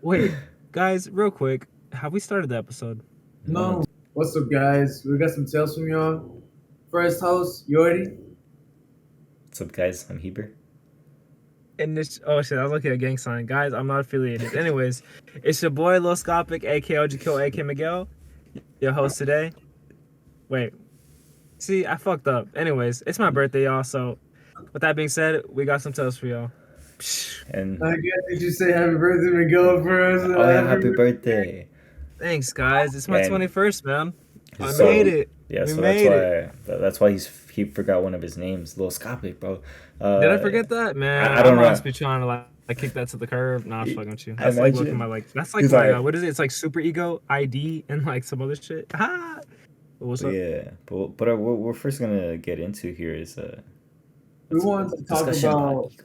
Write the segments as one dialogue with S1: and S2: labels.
S1: Wait, guys, real quick, have we started the episode?
S2: No.
S3: What's up, guys? We got some tales from y'all. First host, Jhordy.
S2: What's up, guys? I'm Heber.
S1: And this, oh shit, I was looking at a gang sign. Guys, I'm not affiliated. Anyways, it's your boy Lil Scopic, aka OGKill, aka Miguel, your host today. Wait, see, I fucked up. Anyways, it's my birthday, y'all. So, with that being said, we got some tales for y'all.
S2: And
S3: I guess you should say happy birthday, Miguel, for us.
S2: oh yeah, happy birthday!
S1: Thanks, guys. It's my
S2: Yeah,
S1: 21st, man. I
S2: So-
S1: made it.
S2: Yeah,
S1: We
S2: so
S1: made it.
S2: that's why he forgot one of his names, Lil Scopic, bro.
S1: Did I forget that, man?
S2: I don't
S1: I
S2: know.
S1: must be trying to like kick that to the curb. Nah, I'm fucking with you.
S2: I
S1: That's like
S2: imagine-
S1: looking my like. That's like
S2: He's
S1: my
S2: like-
S1: what is it? It's like super ego ID and like some other shit. Ah. What's up?
S2: Yeah, but what we're first gonna get into here is
S3: We want to talk
S2: discussion
S3: about
S2: ego.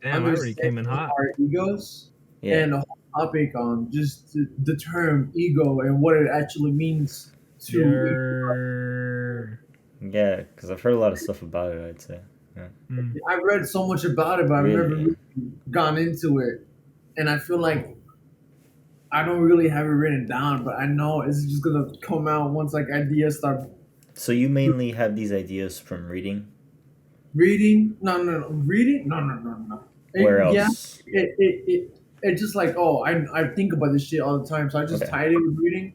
S1: Damn, I already came in hot.
S3: our egos
S2: Yeah,
S3: and the whole topic on just the term ego and what it actually means to.
S1: Yer.
S2: yeah, because I've heard a lot of stuff about it. I'd say.
S1: Mm.
S3: I've read so much about it, but I've never
S2: Really?
S3: really gone into it. And I feel like I don't really have it written down, but I know it's just gonna come out once like ideas start
S2: So you mainly have these ideas from reading.
S3: reading. No. Reading? No.
S2: Where else?
S3: Yeah, it just like, oh, I think about this shit all the time, so I just
S2: Okay.
S3: tied it with reading.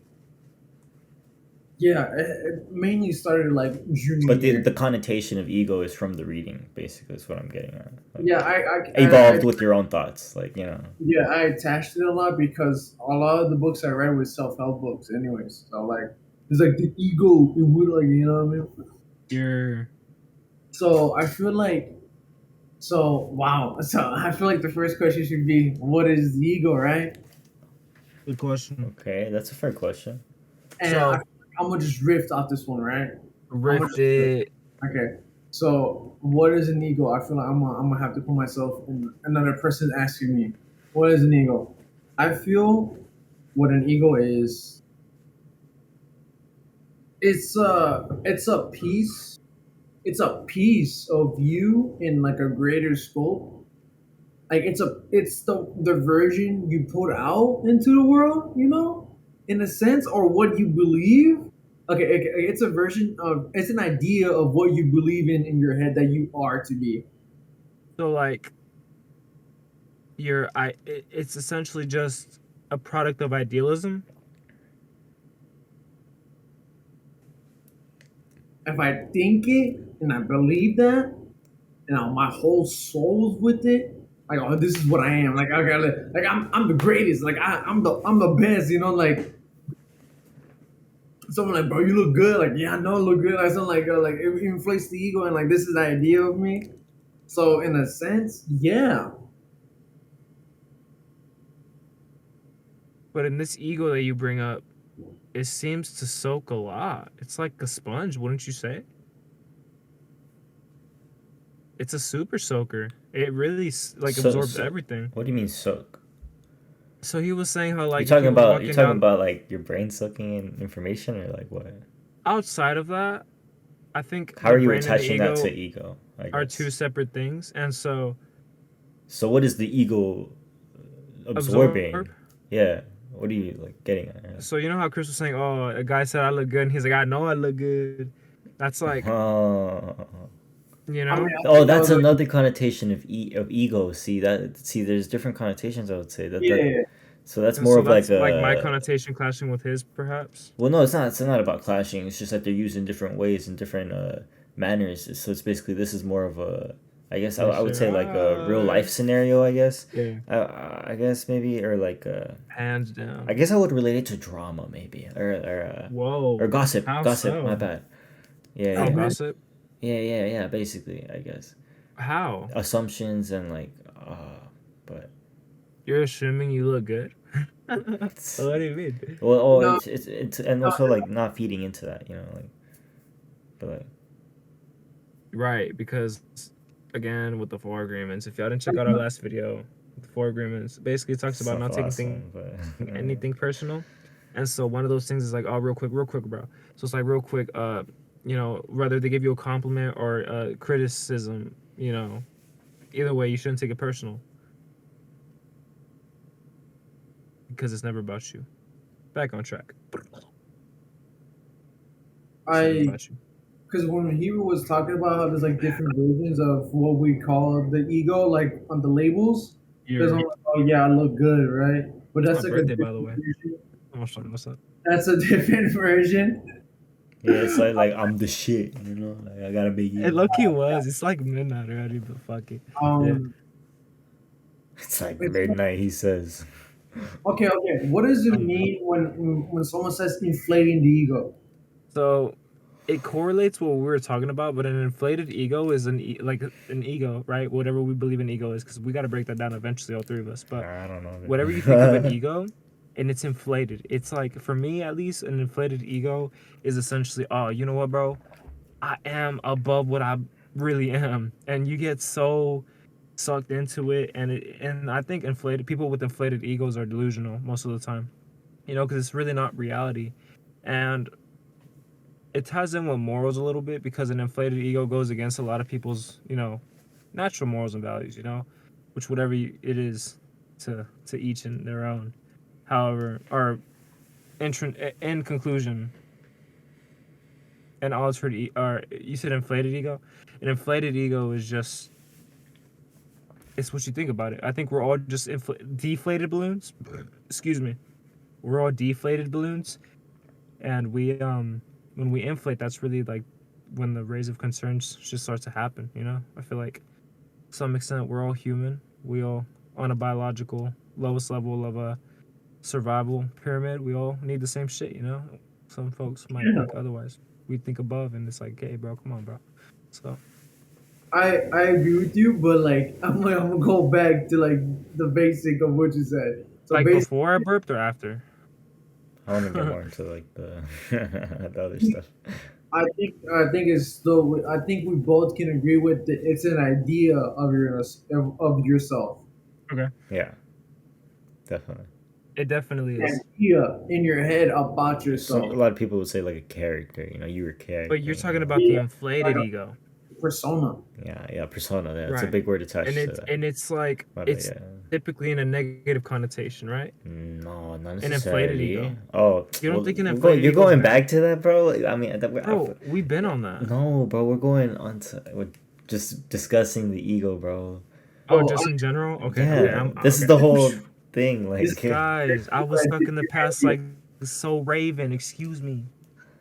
S3: Yeah, it mainly started like junior
S2: But
S3: year.
S2: the connotation of ego is from the reading, basically, is what I'm getting at. Like,
S3: Yeah, I
S2: evolved with your own thoughts, like, you know.
S3: Yeah, I attached it a lot because a lot of the books I read were self-help books anyways. So like it's like the ego, it would like, you know what I mean?
S1: Yer.
S3: So I feel like wow. So I feel like the first question should be what is the ego, right?
S1: Good question.
S2: Okay, that's a fair question.
S3: And
S1: So-
S3: I feel like I'm gonna just riff off this one, right?
S1: Rift it.
S3: Okay. So what is an ego? I feel like I'm gonna have to put myself in another person asking me, what is an ego? I feel what an ego is. It's a piece. It's a piece of you in like a greater scope. Like it's the version you put out into the world, you know, in a sense, or what you believe. Okay, it's a version of it's an idea of what you believe in your head that you are to be.
S1: So like, it's essentially just a product of idealism.
S3: If I think it and I believe that, and my whole soul's with it, like, oh, this is what I am. Like, okay, like I'm the greatest. Like I'm the best. You know, like someone like, bro, you look good. Like, yeah, I know I look good. Like something like it inflates the ego and like this is the idea of me. So in a sense, yeah.
S1: But in this ego that you bring up, it seems to soak a lot. It's like a sponge, wouldn't you say? It's a super soaker. It really like
S2: So-
S1: absorbs
S2: so-
S1: everything.
S2: What do you mean soak?
S1: So he was saying how like
S2: You're talking
S1: if you were
S2: about
S1: walking
S2: you're talking
S1: down-
S2: about like your brain sucking in information, or like what?
S1: outside of that, I think
S2: How
S1: the
S2: are you
S1: brain and the
S2: attaching that
S1: ego
S2: to ego? I
S1: are
S2: guess.
S1: two separate things, and so
S2: So what is the ego absorbing?
S1: absorb.
S2: Yeah. What are you like getting at?
S1: So you know how Chris was saying, "Oh, a guy said I look good," and he's like, "I know I look good." That's like,
S2: Oh.
S1: you know,
S3: I mean,
S2: Oh, that's
S3: like,
S2: another connotation of ego. See, there's different connotations. I would say that.
S3: yeah.
S2: So that's
S1: And
S2: more
S1: so
S2: of like
S1: that's
S2: a.
S1: like my connotation clashing with his, perhaps.
S2: Well, no, it's not. It's not about clashing. It's just that they're used in different ways and different manners. So it's basically this is more of a. I guess I would say like a real life scenario. I guess.
S1: Yeah,
S2: I guess maybe or like.
S1: hands down.
S2: I guess I would relate it to drama maybe
S1: Whoa.
S2: or gossip.
S1: How
S2: Gossip.
S1: so?
S2: My bad. Yeah.
S1: Oh,
S2: Yeah.
S1: gossip.
S2: Yeah. Basically, I guess
S1: How?
S2: assumptions and like. But.
S1: You're assuming you look good? What do you mean?
S2: Well,
S3: No.
S2: it's and also like not feeding into that, you know, like, but like,
S1: Right, because again, with the four agreements, if y'all didn't check out our last video, the four agreements, basically it talks about not taking anything personal. And so one of those things is like, oh, real quick, bro. So it's like real quick, you know, whether they give you a compliment or criticism, you know, either way, you shouldn't take it personal. because it's never about you. Back on track. It's never
S3: I
S1: about you.
S3: because when Heber was talking about how there's like different versions of what we call the ego, like on the labels, there's
S1: You're
S3: like, oh yeah, I look good, right? But
S1: It's
S3: that's
S1: my
S3: like a
S1: birthday, by the
S3: different
S1: way.
S3: version.
S1: What's up?
S3: That's a different version.
S2: Yeah, it's like I'm the shit, you know. Like I got a big
S1: It
S2: ego.
S1: low key was. It's like midnight already, but fuck it. Yeah.
S3: Um,
S2: It's like
S3: it's
S2: midnight. He says.
S3: okay. What does it
S1: Um,
S3: mean when someone says inflating the ego?
S1: so it correlates what we were talking about, but an inflated ego is like an ego, right? Whatever we believe an ego is, because we got to break that down eventually, all three of us. But
S2: I don't know.
S1: whatever you think of an ego, and it's inflated. It's like, for me at least, an inflated ego is essentially, oh, you know what, bro? I am above what I really am, and you get so sucked into it, and I think inflated people with inflated egos are delusional most of the time, because it's really not reality, and it ties in with morals a little bit because an inflated ego goes against a lot of people's natural morals and values, which whatever it is to each in their own. However, or in conclusion, an altered or you said inflated ego. An inflated ego is just, it's what you think about it. I think we're all just deflated balloons. Excuse me. We're all deflated balloons, and when we inflate, that's really like when the raise of concerns just starts to happen. I feel like to some extent we're all human. We all, on a biological lowest level of a survival pyramid, we all need the same shit. Some folks might think otherwise. We think above, and it's like, hey, bro, come on, bro. So
S3: I agree with you, but like I'm gonna go back to like the basic of what you said. So
S1: like
S3: basically,
S1: before I burped or after?
S2: I want to get more into like the the other stuff.
S3: I think it's still. I think we both can agree with that. It's an idea of yourself.
S1: Okay.
S2: Yeah, definitely.
S1: It definitely
S3: An
S1: is.
S3: idea in your head about
S2: Some a
S3: yourself.
S2: lot of people would say like a character. You know, you were a
S1: But
S2: character.
S1: you're
S2: You
S1: talking
S2: know?
S1: about the
S3: Yeah, like
S1: inflated
S3: a
S1: ego.
S3: persona.
S2: Yeah, persona. Yeah, it's a
S1: Right.
S2: big word
S1: And
S2: attached to
S1: it's
S2: that.
S1: and it's like
S2: But
S1: it's
S2: yeah,
S1: typically in a negative connotation, right?
S2: no, not
S1: An inflated ego.
S2: necessarily. Oh,
S1: You don't
S2: well,
S1: think an inflated
S2: you're
S1: ego is
S2: going
S1: bad?
S2: back to that, bro. I mean,
S1: Bro, we've been on that.
S2: no, bro. We're going on to we're just discussing the ego, bro.
S1: Oh,
S3: Oh,
S1: just in general? Okay, okay.
S2: Yeah,
S1: I'm
S2: this is
S1: okay.
S2: the whole thing.
S3: this,
S2: Like,
S1: Guys, I was
S3: what I
S1: stuck
S3: did
S1: in
S3: to
S1: the
S3: your
S1: past
S3: idea.
S1: like so Raven, excuse me.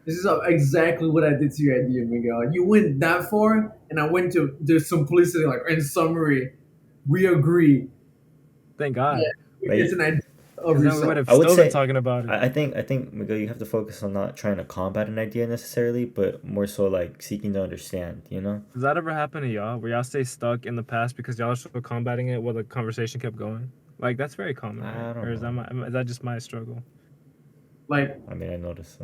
S3: This is exactly what I did to your idea, Miguel. You went that far, and I went to the simplicity. Like in summary, we agree.
S1: Thank
S3: Yeah,
S1: God.
S3: it's
S2: like
S3: an idea of
S1: Because then we would
S3: yourself.
S1: have
S2: I would
S1: still been
S2: say,
S1: talking about it.
S2: I think Miguel, you have to focus on not trying to combat an idea necessarily, but more so like seeking to understand. You know?
S1: Does that ever happen to y'all? Where y'all stay stuck in the past because y'all are still combating it while the conversation kept going? Like, that's very common, right?
S2: I
S1: Or
S2: don't
S1: is that
S2: know.
S1: is that just my struggle?
S3: Like,
S2: I mean, I noticed.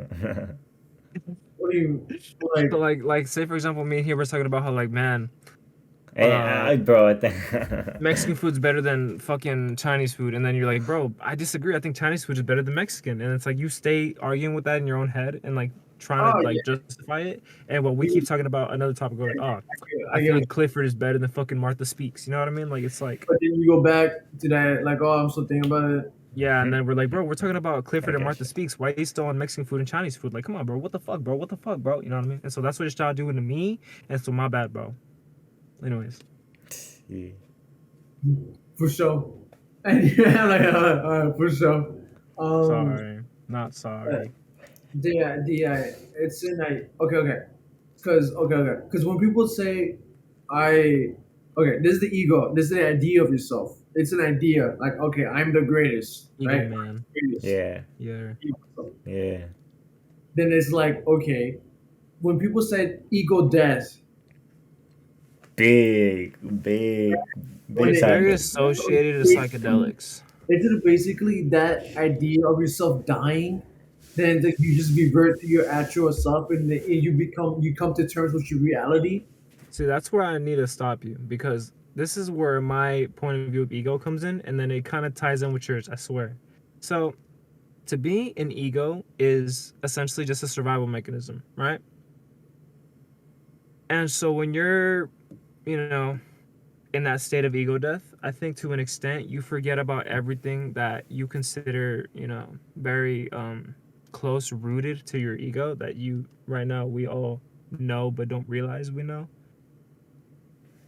S3: what do you like?
S1: So like say for example, me and here we're talking about how, like, man,
S2: Hey,
S1: uh
S2: bro, I think.
S1: Mexican food's better than fucking Chinese food, and then you're like, bro, I disagree. I think Chinese food is better than Mexican, and it's like you stay arguing with that in your own head and like trying
S3: Oh
S1: to like
S3: yeah,
S1: justify it. And what we
S3: you,
S1: keep talking about another topic, we're like, oh,
S3: I
S1: I
S3: get
S1: feel
S3: what
S1: like Clifford is better than fucking Martha Speaks. You know what I mean? Like, it's like,
S3: but then you go back to that, like, oh, I'm still thinking about it.
S1: yeah, and then we're like, bro, we're talking about
S2: I
S1: Clifford and
S2: guess
S1: Martha
S2: you.
S1: Speaks. Why are you still on Mexican food and Chinese food? Like, come on, bro. What the fuck, bro? What the fuck, bro? You know what I mean? And so that's what it's trying to do to me. And so my bad, bro. Anyways,
S2: Yeah.
S3: For sure. And yeah, like, for sure. Um,
S1: sorry, not sorry.
S3: it's in a okay, because when people say, I, okay, this is the ego, this is the idea of yourself. It's an idea, like, okay, I'm the greatest,
S1: Ego
S3: right? I'm
S1: man.
S3: the greatest.
S2: Yeah.
S1: Yeah.
S2: Yeah.
S3: Then it's like, okay, when people say ego death,
S2: Big, big,
S3: when
S2: big
S1: It's
S3: it
S1: very
S2: topic.
S1: associated to
S3: basically,
S1: psychedelics.
S3: it's basically that idea of yourself dying, then that you just revert to your actual self, and you come to terms with your reality.
S1: See, that's where I need to stop you because this is where my point of view of ego comes in, and then it kind of ties in with yours, I swear. So, to be an ego is essentially just a survival mechanism, right? And so when you're, you know, in that state of ego death, I think to an extent you forget about everything that you consider, very close rooted to your ego that you right now we all know but don't realize we know,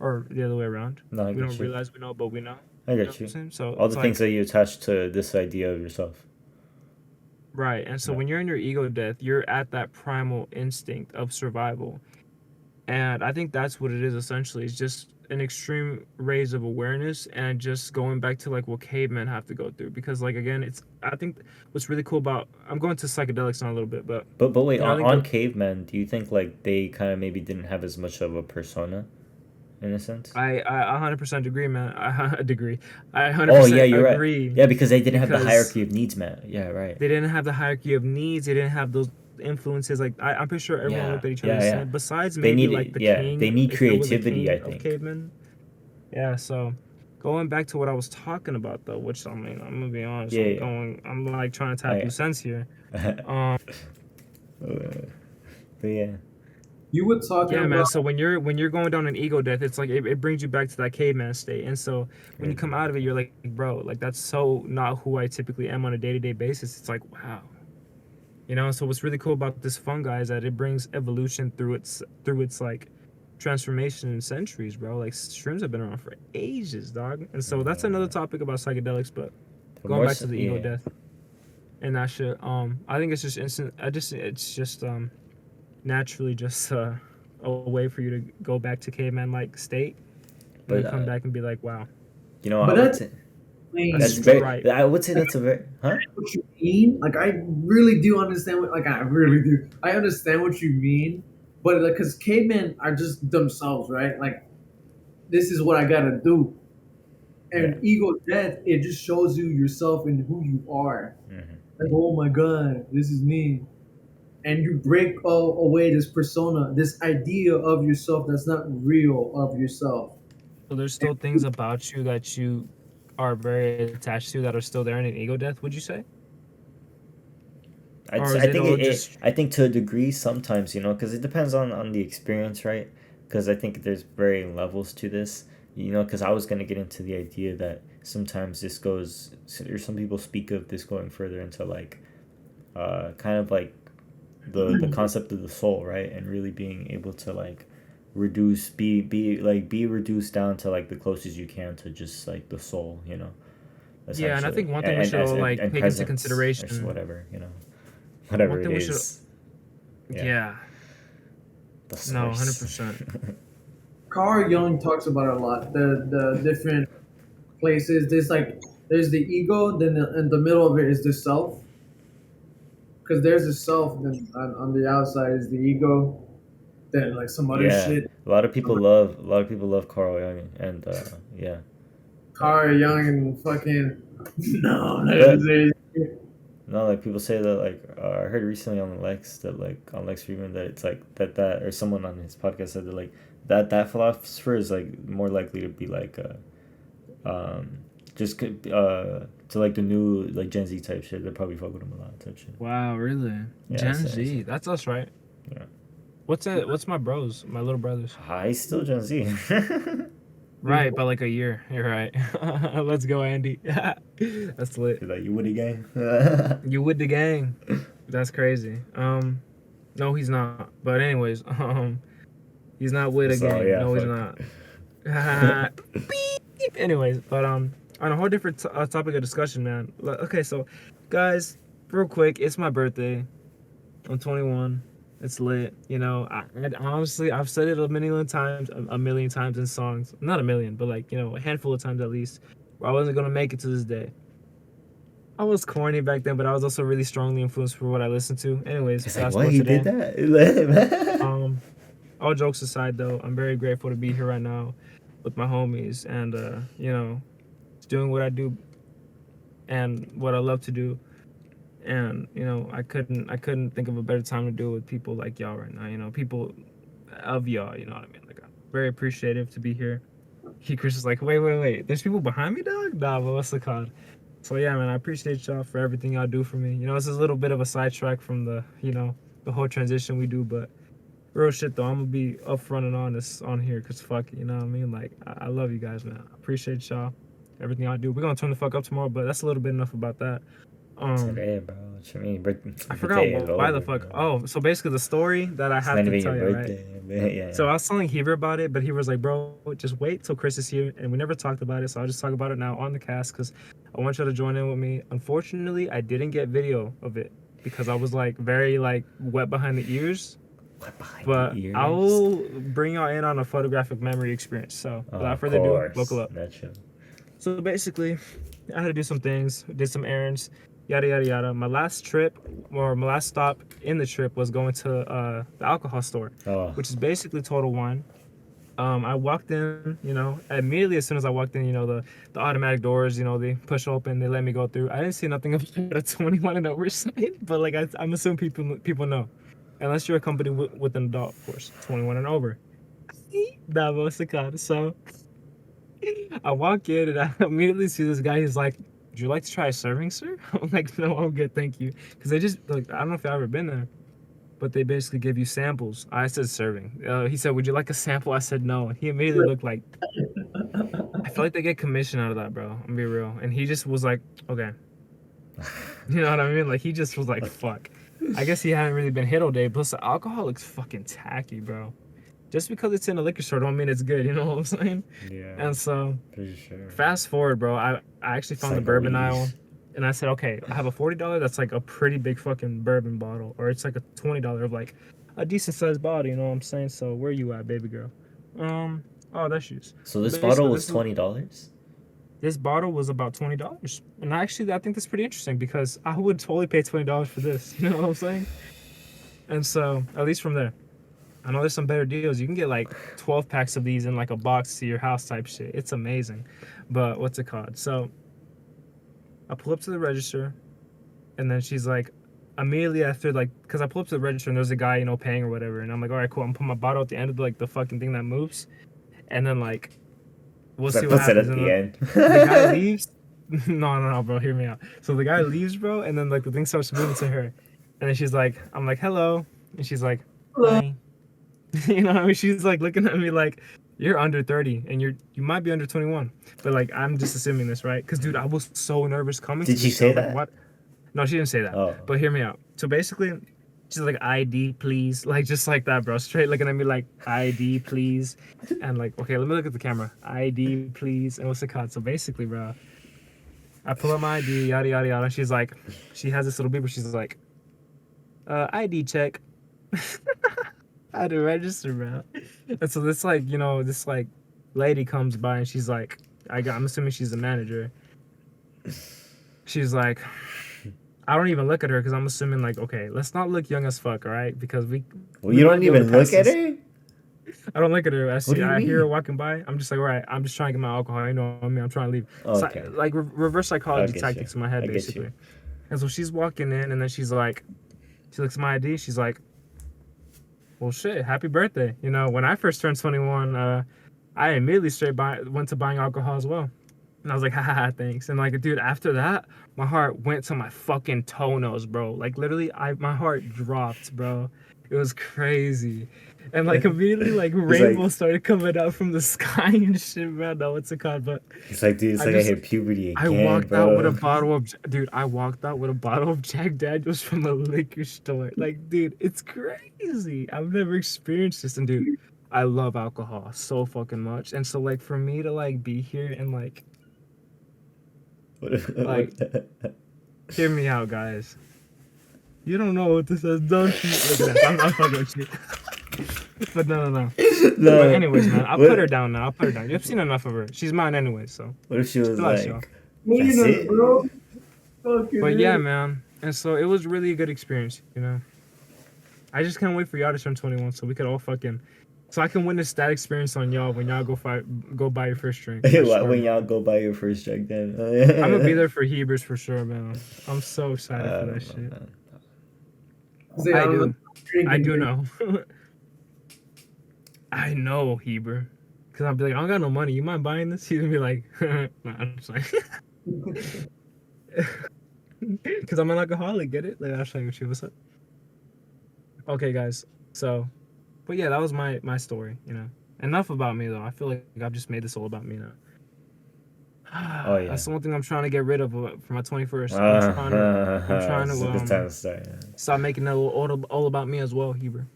S1: or the other way around.
S2: No, I
S1: We don't
S2: get you.
S1: realize we know, but we know.
S2: I
S1: You know
S2: get
S1: what I'm
S2: you.
S1: saying? So
S2: All
S1: it's
S2: the things
S1: like,
S2: that you attach to this idea of yourself.
S1: right. And so
S2: Yeah.
S1: when you're in your ego death, you're at that primal instinct of survival. And I think that's what it is essentially. It's just an extreme raise of awareness and just going back to like what cavemen have to go through. Because like again, it's I think what's really cool about I'm going to psychedelics now a little bit, but
S2: But wait,
S1: I think
S2: on
S1: the
S2: cavemen, do you think like they kind of maybe didn't have as much of a persona, in a sense?
S1: I 100% agree, man. I agree. I
S2: Oh yeah,
S1: 100%
S2: you're right.
S1: agree
S2: Yeah, because they didn't have the
S1: because
S2: hierarchy of needs met. Yeah, right.
S1: they didn't have the hierarchy of needs. They didn't have those influences. Like I'm pretty sure everyone
S2: Yeah,
S1: looked at each other
S2: yeah,
S1: and
S2: yeah.
S1: said, besides
S2: They
S1: maybe like
S2: need
S1: the
S2: yeah, they
S1: king,
S2: need
S1: if there was a
S2: creativity, I
S1: king of
S2: think.
S1: cavemen. Yeah, so going back to what I was talking about though, which I mean, I'm gonna be honest,
S2: Yeah,
S1: I'm like trying to tap
S2: yeah.
S1: loose ends here.
S2: I,
S1: Um,
S2: but yeah,
S3: You were talking
S1: yeah, man.
S3: about
S1: So when you're going down an ego death, it's like it brings you back to that caveman state. And so when you come out of it, you're like, bro, like that's so not who I typically am on a day-to-day basis. It's like, wow. So what's really cool about this fungi is that it brings evolution through its like transformation in centuries, bro. Like shrooms have been around for ages, dog. And so that's another topic about psychedelics, but
S2: but
S1: going
S2: more
S1: back
S2: so,
S1: to the ego
S2: yeah.
S1: death and that shit, I think it's just instant. It's just naturally just a way for you to go back to caveman like state and
S2: But
S1: then come back and be like, wow,
S2: I
S3: but
S2: would
S3: that's
S2: say
S1: that's
S2: that's
S3: plain.
S2: very.
S1: stripe.
S2: I would say
S3: Like,
S2: that's a very. Huh?
S3: what you mean? Like I really do understand what I really do. I understand what you mean, but like because cavemen are just themselves, right? Like this is what I gotta do.
S2: Yeah.
S3: And ego death, it just shows you yourself and who you are.
S2: Hmm.
S3: Like, oh my god, this is me. And you break away this persona, this idea of yourself that's not real of yourself.
S1: So there's
S3: And
S1: still things about you that you are very attached to that are still there in an ego death. Would you say, or is
S2: I
S1: it
S2: think
S1: all just
S2: I think to a degree sometimes, because it depends on the experience, right? Because I think there's varying levels to this, because I was gonna get into the idea that sometimes this goes, or some people speak of this going further into like, kind of like the concept of the soul, right? And really being able to like reduce, be reduced down to like the closest you can to just like the soul,
S1: yeah? And I
S2: essentially,
S1: think one thing we should all like
S2: and
S1: take into
S2: presence or
S1: consideration.
S2: whatever, whatever
S1: One
S2: it
S1: thing we should,
S2: is. Yeah,
S1: yeah,
S2: the
S1: no,
S2: source.
S1: 100%.
S3: Carl Jung talks about it a lot. The different places. There's the ego, then in the middle of it is the self. Because there's the self, then on the outside is the ego, then like some other
S2: Yeah,
S3: shit.
S2: a lot of people love Carl Jung, and yeah, uh,
S3: Carl Jung and fucking no,
S2: but
S3: that
S2: no, like people say that like I heard recently on Lex that like on Lex Friedman that it's like that or someone on his podcast said that like that philosopher is like more likely to be like um just to like the new like Gen Z type shit. They probably fuck with him a lot type shit.
S1: Wow, really?
S2: Yeah,
S1: Gen
S2: so
S1: Z, that's us, right?
S2: yeah.
S1: What's it? What's my bros, my little brothers?
S2: He's still Gen Z.
S1: Right, by like a year. You're right. Let's go, Andy. That's lit.
S2: Like you Woody gang.
S1: You with the gang? That's crazy. No, he's not. But anyways, he's not with a
S2: So
S1: gang.
S2: yeah,
S1: No, he's
S2: fuck.
S1: not. Beep. Anyways, but on a whole different topic of discussion, man. Okay, so guys, real quick, it's my birthday. I'm 21. It's lit. I honestly, I've said it a million times in songs. Not a million, but like, a handful of times at least. Where I wasn't gonna make it to this day. I was corny back then, but I was also really strongly influenced for what I listened to. Anyways,
S2: It's like
S1: fast
S2: what
S1: forward
S2: he did
S1: today.
S2: that.
S1: Um, all jokes aside, though, I'm very grateful to be here right now with my homies and doing what I do and what I love to do. And I couldn't think of a better time to do it with people like y'all right now. People of y'all. You know what I mean? Like I'm very appreciative to be here. Chris is like, wait. There's people behind me, dog. Nah, but what's it called? So yeah, man, I appreciate y'all for everything y'all do for me. This is a little bit of a sidetrack from the whole transition we do, but real shit though, I'm gonna be upfront and honest on here, cause fuck it, you know what I mean? Like I love you guys, man. I appreciate y'all. everything I do. We're gonna turn the fuck up tomorrow, but that's a little bit enough about that.
S2: Today, bro. What you mean?
S1: I forgot why the fuck.
S2: Bro.
S1: Oh, so basically the story that I
S2: It's
S1: have
S2: not
S1: to
S2: even
S1: tell
S2: your
S1: you, right?
S2: birthday. Yeah.
S1: So I was telling Heber about it, but he was like, bro, just wait till Chris is here. And we never talked about it, so I'll just talk about it now on the cast because I want you to join in with me. Unfortunately, I didn't get video of it because I was like very like wet behind the ears. But I'll bring y'all in on a photographic memory experience. So without further ado, buckle up. So basically, I had to do some things, did some errands, yada yada yada. My last stop in the trip was going to the alcohol store, which is basically Total Wine. I walked in, immediately as soon as I walked in, the automatic doors, they push open, they let me go through. I didn't see nothing about a 21 and over sign, but like I'm assuming people know, unless you're a company with an adult, of course, 21 and over. That was the kind. So I walk in and I immediately see this guy. He's like, "Would you like to try a serving, sir?" I'm like, "No, I'm good, thank you." Because they just like, I don't know if you've ever been there, but they basically give you samples. I said serving. He said, "Would you like a sample?" I said no. He immediately looked like, I feel like they get commission out of that, bro. I'm gonna be real. And he just was like, okay. You know what I mean? Like he just was like, fuck. I guess he hadn't really been hit all day. Plus the alcohol looks fucking tacky, bro. Just because it's in a liquor store don't mean it's good, you know what I'm saying?
S2: Yeah.
S1: And so,
S2: pretty sure.
S1: Fast forward, bro. I actually found the bourbon aisle. And I said, okay, I have a $40 that's like a pretty big fucking bourbon bottle. Or it's like a $20 of like a decent sized bottle, you know what I'm saying? So where you at, baby girl? Oh, that's yours.
S2: So this bottle was $20?
S1: This bottle was about $20. And actually, I think that's pretty interesting because I would totally pay $20 for this. You know what I'm saying? And so, at least from there. I know there's some better deals. You can get like 12 packs of these in like a box to your house type shit. It's amazing. But what's it called? So I pull up to the register and then she's like, immediately after, like, because I pull up to the register and there's a guy, paying or whatever. And I'm like, all right, cool. I'm putting my bottle at the end of like the fucking thing that moves. And then like, we'll see what happens.
S2: At the end.
S1: The guy leaves. No, bro. Hear me out. So the guy leaves, bro. And then like the thing starts moving to her. And then she's like, I'm like, hello. And she's like, hi. You know what I mean? She's like looking at me like, you're under 30 and you might be under 21. But like, I'm just assuming this, right? Because dude, I was so nervous coming.
S2: Did she say that?
S1: Like, what? No, she didn't say that.
S2: Oh.
S1: But hear me out. So basically, she's like, ID, please. Like, just like that, bro. Straight looking at me like, ID, please. And like, okay, let me look at the camera. ID, please. And what's it called? So basically, bro, I pull up my ID, yada, yada, yada. She's like, she has this little beeper. She's like, ID check. I had to register, bro. And so this like, this like lady comes by and she's like, I'm assuming she's the manager. She's like, I don't even look at her because I'm assuming like, okay, let's not look young as fuck, all right? Because
S2: you don't even look at her?
S1: I don't look at her. I hear her walking by. I'm just like, all right, I'm just trying to get my alcohol. You know what I mean? I'm trying to leave.
S2: Okay.
S1: So, like reverse psychology tactics in my head, basically. And so she's walking in and then she's like, she looks at my ID. She's like, well, shit, happy birthday. When I first turned 21, I immediately went to buying alcohol as well. And I was like, haha, thanks. And like, dude, after that, my heart went to my fucking toenails, bro. Like, literally, my heart dropped, bro. It was crazy. And like, immediately, like, rainbows started coming out from the sky and shit, bro. No, what's it called? But
S2: it's like, dude, I hit puberty again,
S1: I walked out with a bottle of Jack Daniels from a liquor store. Like, dude, it's crazy. I've never experienced this. And dude, I love alcohol so fucking much. And so like, for me to like be here and like hear me out, guys. You don't know what this is, don't you? Look at that. I'm not fucking with you. But no. But anyways, man, I'll put her down now. You've seen enough of her. She's mine anyway, so.
S2: What if she was like, that's
S3: it, bro?
S1: But yeah, man. And so it was really a good experience, I just can't wait for y'all to turn 21 so we could all so I can witness that experience on y'all when y'all go buy your first drink.
S2: When y'all go buy your first drink, then.
S1: I'm gonna be there for Heber's for sure, man. I'm so excited for that shit. Man. I do know. I know, Heber. Because I'll be like, I don't got no money. You mind buying this? He's going to be like, nah, I'm just like. Because I'm an alcoholic, get it? Like, I'll show you what's up. Okay, guys. So, but yeah, that was my story, Enough about me, though. I feel like I've just made this all about me now.
S2: Oh yeah.
S1: That's the one thing I'm trying to get rid of for my 21st. I'm trying
S2: It's a good time to start. Yeah.
S1: start making it all about me as well, Heber.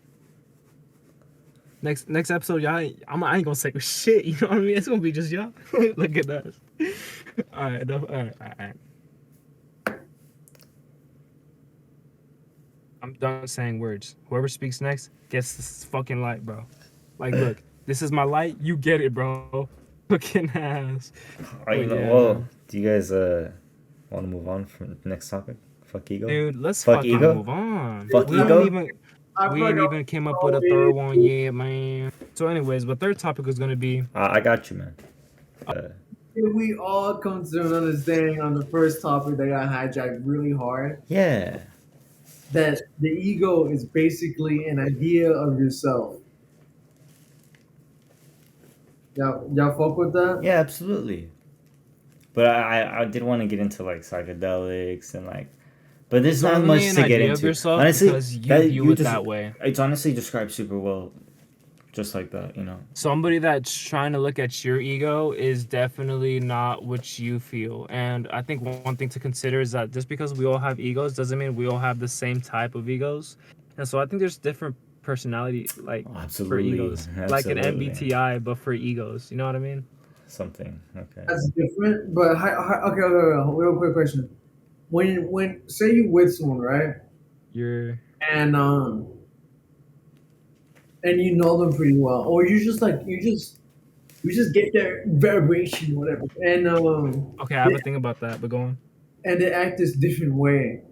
S1: Next episode, y'all, I ain't gonna say shit. You know what I mean? It's gonna be just y'all. Look at us. All right. I'm done saying words. Whoever speaks next gets this fucking light, bro. Like, look, this is my light. You get it, bro. Fucking ass.
S2: Whoa. Do you guys want to move on from the next topic? Fuck ego.
S1: Dude, let's
S2: Fuck
S1: fucking
S2: ego?
S1: move on.
S2: Fuck
S1: we
S2: ego?
S1: ain't even came up with a third one yet, man. So, anyways, the third topic is gonna be.
S2: I got you, man.
S3: Did we all come to an understanding on the first topic that got hijacked really hard?
S2: Yeah.
S3: That the ego is basically an idea of yourself. Y'all fuck with that?
S2: Yeah, absolutely. But I did want to get into like psychedelics and like, but there's not much to get into. Honestly,
S1: because you view it that way.
S2: It's honestly described super well, just like that, you know.
S1: Somebody that's trying to look at your ego is definitely not what you feel. And I think one thing to consider is that just because we all have egos doesn't mean we all have the same type of egos. And so I think there's different personality for egos. Like an MBTI, but for egos. You know what I mean?
S2: Something. Okay.
S3: That's different. But okay, real quick question. When say you with someone, right? And you know them pretty well, or you just get their vibration, whatever. And
S1: okay, I have a thing about that, but go on.
S3: And they act this different way.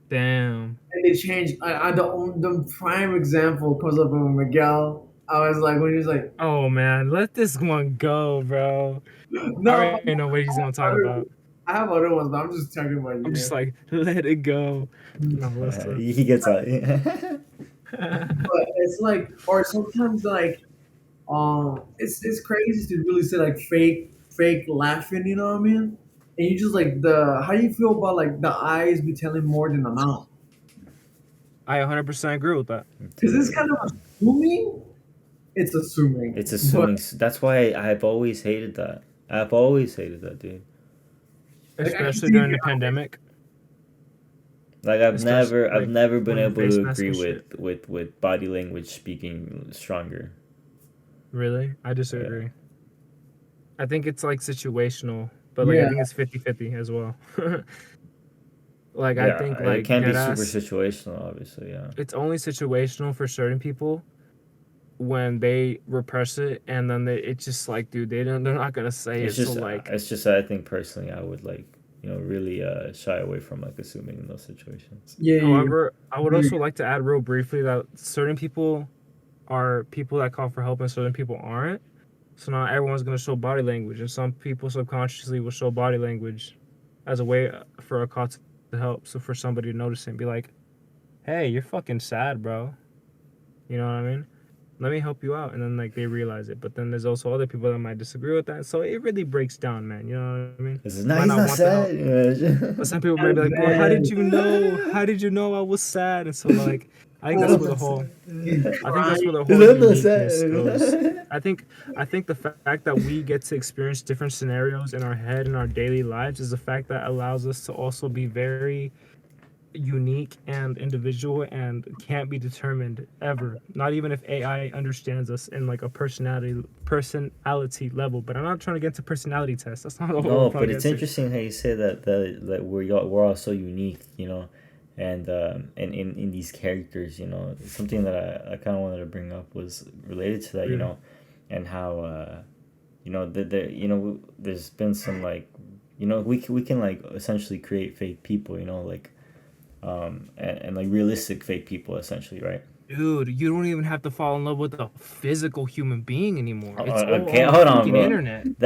S1: Damn.
S3: And they change. The prime example comes up with Miguel. I was like, when he was like,
S1: "Oh man, let this one go, bro." No, I already know what he's gonna talk about.
S3: I have other ones, but I'm just talking about you.
S1: I'm just like, let it go. No,
S2: he gets out.
S3: But it's like, or sometimes like, it's crazy to really say like fake laughing. You know what I mean? And you just like how do you feel about like the eyes be telling more than the mouth?
S1: I 100% agree with that.
S3: Because it's kind of assuming. It's assuming.
S2: It's assuming. That's why I've always hated that. Dude.
S1: Especially during the pandemic.
S2: Like I've never been able to agree with body language speaking stronger.
S1: Really? I disagree. Yeah. I think it's like situational, but like I think it's 50-50 as well. I think like
S2: it can be super situational, obviously. Yeah.
S1: It's only situational for certain people when they repress it, and then it's just like, dude, they're not gonna say it.
S2: Just,
S1: so like,
S2: it's just I think personally, I would like, really shy away from like assuming in those situations.
S3: Yeah.
S1: However, I would also like to add real briefly that certain people are people that call for help, and certain people aren't. So not everyone's gonna show body language, and some people subconsciously will show body language as a way for a call to help. So for somebody to notice it and be like, "Hey, you're fucking sad, bro." You know what I mean? Let me help you out. And then like they realize it. But then there's also other people that might disagree with that. So it really breaks down, man. You know what I mean?
S2: He's not sad.
S1: But some people might be like, well, how did you know? How did you know I was sad? And so like I think that's where the whole uniqueness goes. I think the fact that we get to experience different scenarios in our head in our daily lives is the fact that allows us to also be very unique and individual and can't be determined ever, not even if AI understands us in like a personality level. But I'm not trying to get into personality tests. That's not the whole.
S2: No, but it's interesting how you say that we're all so unique, and in these characters, something that I kind of wanted to bring up was related to that, and how there's been some like, we can like essentially create fake people, like. And like realistic fake people, essentially, right?
S1: Dude, you don't even have to fall in love with a physical human being anymore. It's
S2: okay,
S1: all
S2: hold on, bro.
S1: Internet.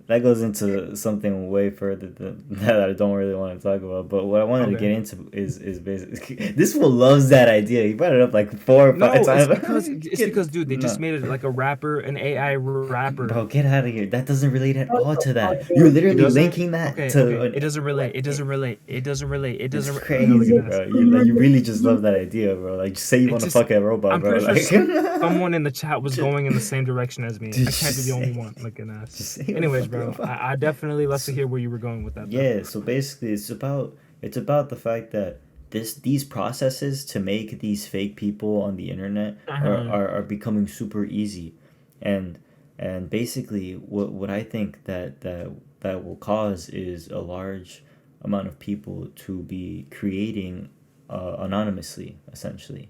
S2: That goes into something way further than that I don't really want to talk about. But what I wanted to get into is basically this fool loves that idea. He brought it up like 4 or 5 times.
S1: It's because, dude, they just made it like a rapper, an AI rapper.
S2: Bro, get out of here. That doesn't relate at all to that. You're literally linking that to.
S1: It doesn't relate. It doesn't relate.
S2: It's crazy, bro. You really just love that idea, bro. Like, just say you want to fuck a robot, bro.
S1: I'm pretty sure someone in the chat was going in the same direction as me. I can't be the only one looking at. Anyways, bro. I definitely love to hear where you were going with that.
S2: Yeah, so basically it's about the fact that these processes to make these fake people on the internet are becoming super easy, and basically what I think that will cause is a large amount of people to be creating anonymously, essentially.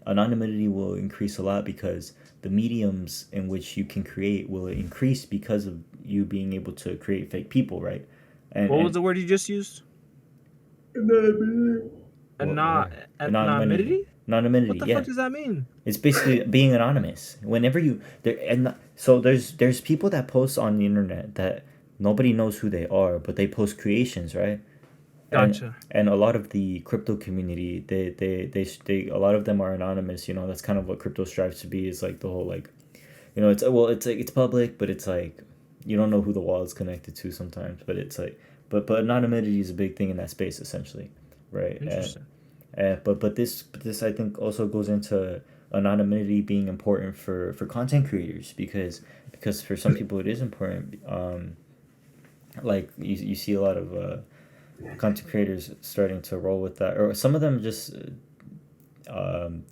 S2: Anonymity will increase a lot because the mediums in which you can create will increase because of you being able to create fake people, right?
S1: What was the word you just used?
S2: Anonymity.
S1: Anonymity? What
S2: Anonymity,
S1: the
S2: yeah.
S1: fuck does that mean?
S2: It's basically being anonymous. Whenever you there and so there's people that post on the internet that nobody knows who they are, but they post creations, right?
S1: Gotcha.
S2: And a lot of the crypto community, they a lot of them are anonymous. That's kind of what crypto strives to be. Is like the whole like, it's like it's public, but it's like you don't know who the wallet's connected to sometimes. But it's like, but anonymity is a big thing in that space essentially, right?
S1: Interesting.
S2: But this I think also goes into anonymity being important for content creators because for some people it is important. Like you see a lot of content creators starting to roll with that, or some of them just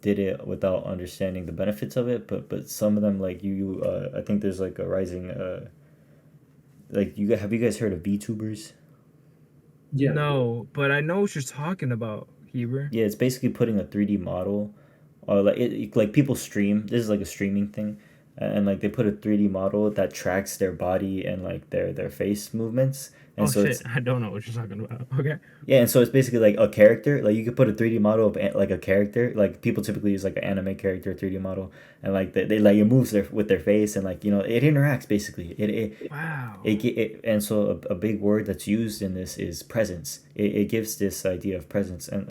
S2: did it without understanding the benefits of it. But some of them like I think there's like a rising like have you guys heard of VTubers?
S3: Yeah.
S1: No, but I know what you're talking about, Heber.
S2: Yeah, it's basically putting a 3D model, or like people stream. This is like a streaming thing, and like they put a 3D model that tracks their body and like their face movements. And
S1: Oh
S2: so
S1: shit,
S2: it's
S1: I don't know what you're talking about. Okay.
S2: yeah, and so it's basically like a character. Like you could put a 3D model of like a character. Like people typically use like an anime character 3D model, and like they like it moves with their face, and like it interacts basically.
S1: Wow.
S2: And so a big word that's used in this is presence. It gives this idea of presence, and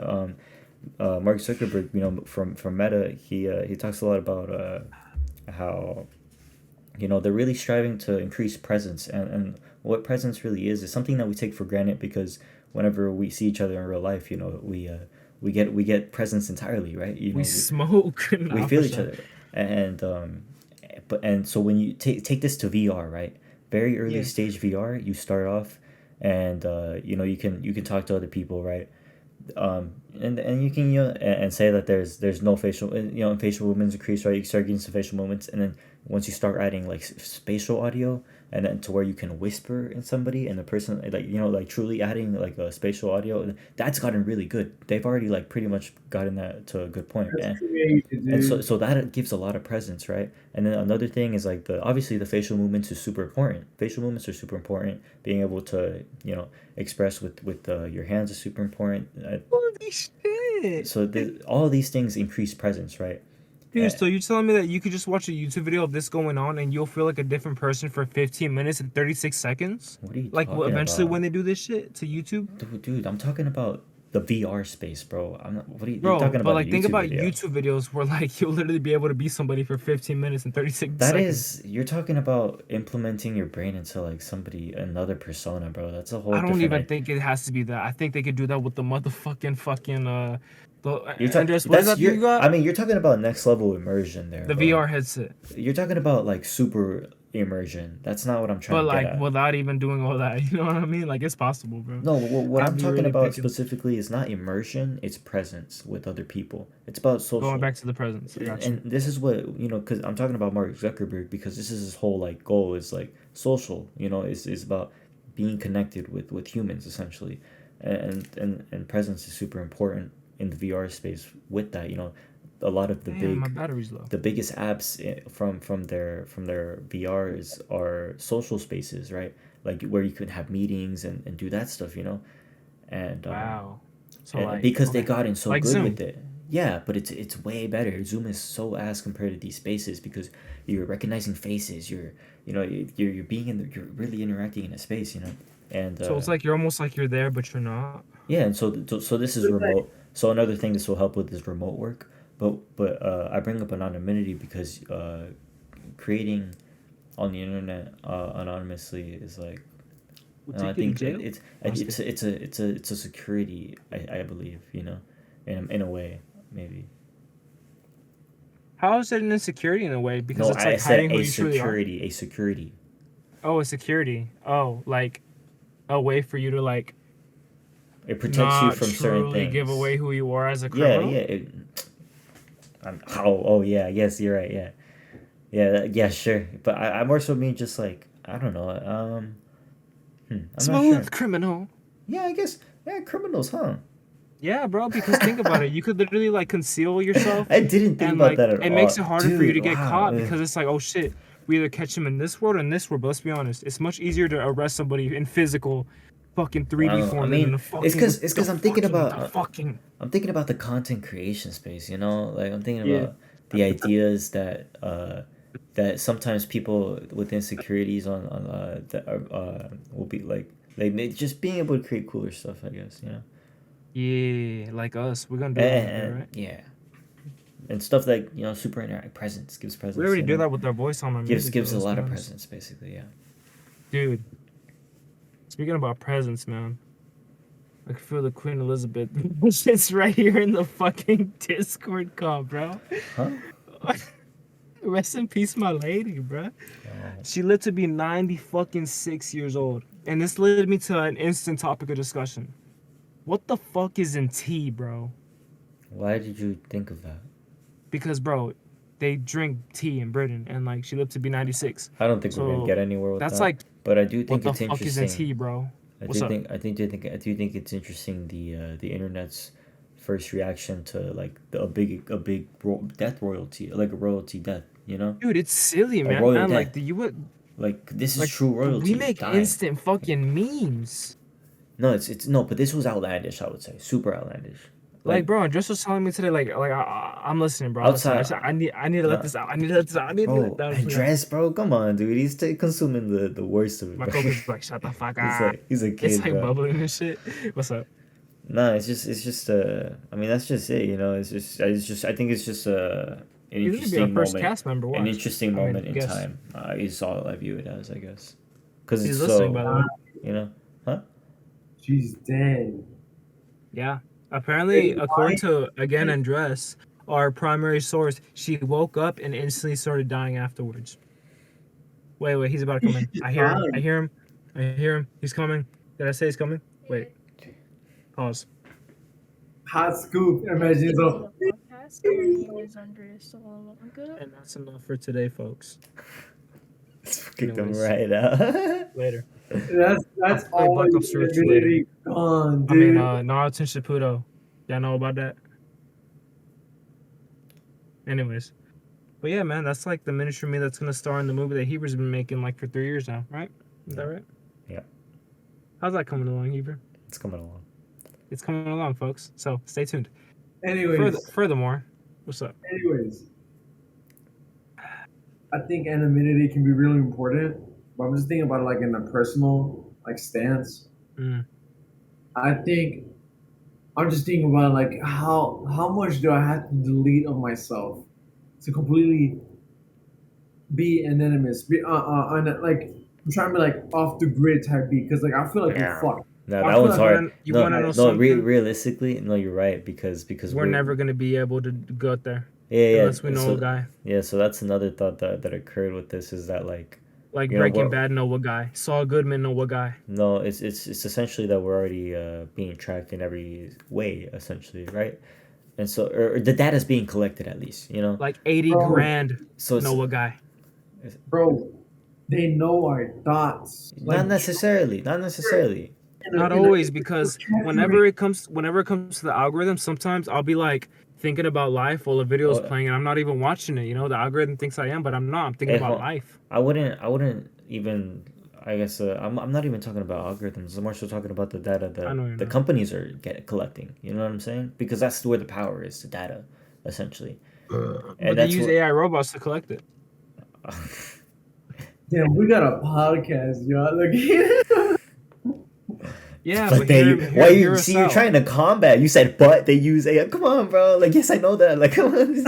S2: Mark Zuckerberg, from Meta, he talks a lot about how they're really striving to increase presence, and what presence really is something that we take for granted because whenever we see each other in real life, we get presence entirely, right?
S1: We smoke.
S2: We feel each other, and so when you take this to VR, right? Very early stage VR, you start off, and you can talk to other people, right? And you can and say that there's no facial facial movements increase, right? You start getting some facial movements, and then once you start adding like spatial audio, and then to where you can whisper in somebody, and the person like truly adding like a spatial audio, that's gotten really good. They've already like pretty much gotten that to a good point. And so that gives a lot of presence, right? And then another thing is like obviously the facial movements is super important. Facial movements are super important. Being able to express with your hands is super important.
S1: Holy shit!
S2: So all of these things increase presence, right?
S1: Dude, so you're telling me that you could just watch a YouTube video of this going on and you'll feel like a different person for 15 minutes and 36 seconds?
S2: What are you
S1: like
S2: talking
S1: eventually
S2: about?
S1: when they do this shit to YouTube?
S2: Dude, I'm talking about the VR space, bro. I'm not. What are you
S1: Bro,
S2: you're talking
S1: but
S2: about?
S1: like
S2: A
S1: think
S2: YouTube
S1: about
S2: video.
S1: YouTube videos where like you'll literally be able to be somebody for 15 minutes and 36
S2: That
S1: seconds.
S2: you're talking about implementing your brain into like another persona, bro. That's a whole
S1: I don't
S2: different.
S1: even think it has to be that. I think they could do that with the motherfucking
S2: You're
S1: Andres, what is that thing you got?
S2: I mean, you're talking about next level immersion there.
S1: The
S2: bro.
S1: VR headset.
S2: You're talking about like super immersion. That's not what I'm trying
S1: But
S2: to get
S1: like
S2: at.
S1: without even doing all that, you know what I mean? Like it's possible, bro.
S2: No, what
S1: I'd
S2: I'm
S1: be
S2: talking
S1: really
S2: about
S1: picking,
S2: specifically is not immersion. It's presence with other people. It's about social.
S1: going back to the presence. I got you.
S2: And this is what because I'm talking about Mark Zuckerberg because this is his whole like goal is like social. Is about being connected with humans essentially, and presence is super important in the VR space. With that, a lot of
S1: Damn, my battery's low.
S2: the biggest apps from their VRs are social spaces, right? Like where you can have meetings and do that stuff, and
S1: Wow. So
S2: and
S1: like
S2: because they
S1: okay.
S2: got in so
S1: Like
S2: good
S1: Zoom.
S2: with it. Yeah, but it's way better. Zoom is so ass compared to these spaces because you're recognizing faces. You're being you're really interacting in a space. And
S1: So it's like you're almost like you're there, but you're not.
S2: yeah, and so this is remote. So another thing this will help with is remote work. But I bring up anonymity because creating on the internet anonymously is like I think it's a security. I believe in a way maybe.
S1: How is it an insecurity in a way? Because
S2: No,
S1: it's
S2: I
S1: like
S2: said
S1: hiding who you truly are.
S2: a security.
S1: Oh, a security. Oh, like a way for you to like
S2: It protects you
S1: not
S2: from certain
S1: truly
S2: things.
S1: give away who you are as a
S2: Yeah,
S1: criminal.
S2: yeah. Oh, yeah. Yes, you're right. Yeah, yeah, yeah. Sure, but I more so mean just like I don't know. I'm not sure.
S1: Smooth criminal.
S2: Yeah, I guess. Yeah, criminals, huh?
S1: Yeah, bro, because think about it. You could literally like conceal yourself
S2: I didn't think
S1: and
S2: about
S1: like
S2: that at
S1: it makes
S2: all,
S1: it harder for you to
S2: dude.
S1: get
S2: Wow.
S1: caught because it's like, oh shit, we either catch him in this world or in this world. But let's be honest, it's much easier to arrest somebody in physical fucking 3D
S2: I
S1: form than in
S2: mean,
S1: a
S2: it's
S1: fucking
S2: because
S1: the fucking
S2: I'm thinking about the content creation space. You know, like I'm thinking
S3: Yeah.
S2: about the ideas that sometimes people with insecurities on that are, will be like just being able to create cooler stuff. I guess you know.
S1: yeah, like us. We're gonna do that one day, right?
S2: Yeah, and stuff like you know super interact presence gives presence.
S1: We already
S2: you
S1: do
S2: know?
S1: that with our voice on our music.
S2: Gives
S1: though,
S2: a
S1: let's
S2: lot
S1: be
S2: of
S1: honest.
S2: presence basically. Yeah.
S1: Dude. Speaking about presents, man. I can feel the Queen Elizabeth shit's right here in the fucking Discord call, bro.
S2: Huh?
S1: Rest in peace, my lady, bro.
S2: Oh.
S1: She lived to be 96 years old. And this led me to an instant topic of discussion. What the fuck is in tea, bro?
S2: Why did you think of that?
S1: Because, bro, they drink tea in Britain, and like she lived to be 96.
S2: I don't think we're gonna
S1: So
S2: get anywhere with
S1: that's
S2: that.
S1: like,
S2: But I do
S1: what
S2: think
S1: the
S2: it's
S1: fuck is in
S2: interesting.
S1: tea, bro?
S2: I
S1: What's
S2: do
S1: up?
S2: think I do think it's interesting the internet's first reaction to like death royalty, like a royalty death. You know,
S1: Dude, it's silly,
S2: a
S1: man.
S2: royal
S1: Man,
S2: death.
S1: like
S2: Like this is
S1: like
S2: true royalty.
S1: we make
S2: dying.
S1: instant fucking memes.
S2: No, it's no, but this was outlandish. I would say super outlandish.
S1: Like, bro, Andres was telling me today, I'm listening, bro.
S2: Outside.
S1: I need to let
S2: No,
S1: this out. I need to let this out. I need to let
S2: bro,
S1: that out.
S2: Andres, bro, come on, dude. He's consuming the worst of it.
S1: My
S2: Bro.
S1: coke is like, shut the fuck up.
S2: He's a kid,
S1: It's like
S2: bro.
S1: bubbling and shit. What's up?
S2: No, it's just I mean that's just it, you know. It's just I think it's just an
S1: He's gonna be our
S2: interesting
S1: first
S2: moment,
S1: cast member. Watch.
S2: an interesting moment in
S1: guess.
S2: time. Is all I view it as, I guess, because
S1: He's
S2: it's
S1: listening,
S2: so
S1: by the way.
S2: you know, huh?
S3: She's dead.
S1: Yeah. Apparently, according to again Andres, our primary source, she woke up and instantly started dying afterwards. Wait, he's about to come in. I hear him. He's coming. Did I say he's coming? Wait. Pause.
S3: Hot scoop. Imagine so.
S4: Podcast. My name is Andres Salamanca.
S1: And that's enough for today, folks.
S2: Let's kick them
S1: Anyways.
S2: right out.
S1: Later.
S3: That's
S1: I'll play
S3: all
S1: Black
S3: you
S1: Ops 3
S3: can
S1: later.
S3: really gone,
S1: I mean,
S3: dude.
S1: Naruto and Shippuden. Y'all know about that? Anyways. But yeah, man, that's like the miniature me that's gonna star in the movie that Heber's been making like for 3 years now, right? Is that right?
S2: Yeah.
S1: How's that coming along, Heber?
S2: It's coming along.
S1: It's coming along, folks. So stay tuned.
S3: Anyways,
S1: Furthermore, what's up?
S3: I think anonymity can be really important, but I'm just thinking about it like in a personal like stance.
S1: Mm.
S3: I think I'm just thinking about like how much do I have to delete of myself to completely be anonymous, be like I'm trying to be like off the grid type beat because like I feel like
S2: Yeah.
S3: you're fucked.
S2: No,
S3: I
S2: that
S3: feel
S2: one's
S3: like
S2: hard.
S1: You
S2: no,
S1: wanna know
S2: no,
S1: something?
S2: realistically, no, you're right because
S1: We're never gonna be able to go out there
S2: yeah
S1: unless we know
S2: so,
S1: a guy.
S2: Yeah, so that's another thought that occurred with this is that like
S1: Like
S2: you know,
S1: Breaking Bad, know a guy. Saul Goodman, know a guy.
S2: no, it's essentially that we're already being tracked in every way, essentially, right? And so, or the data's being collected at least, you know.
S1: Like 80
S3: Bro.
S1: grand,
S2: So it's
S1: know a guy.
S3: Bro, they know our thoughts.
S2: not necessarily.
S1: Not always, because whenever it comes to the algorithm, sometimes I'll be like thinking about life while the video's playing and I'm not even watching it. You know, the algorithm thinks I am, but I'm not. I'm thinking about life.
S2: I wouldn't even. I guess I'm not even talking about algorithms. I'm more so talking about the data that the companies are collecting. You know what I'm saying? Because that's where the power is, the data, essentially.
S1: But they use AI robots to collect it.
S3: Damn, we got a podcast, y'all. Look.
S1: Yeah,
S2: but why you see you're
S1: out.
S2: trying to combat? You said, but they use AI. Come on, bro. Like, yes, I know that. Like, come on.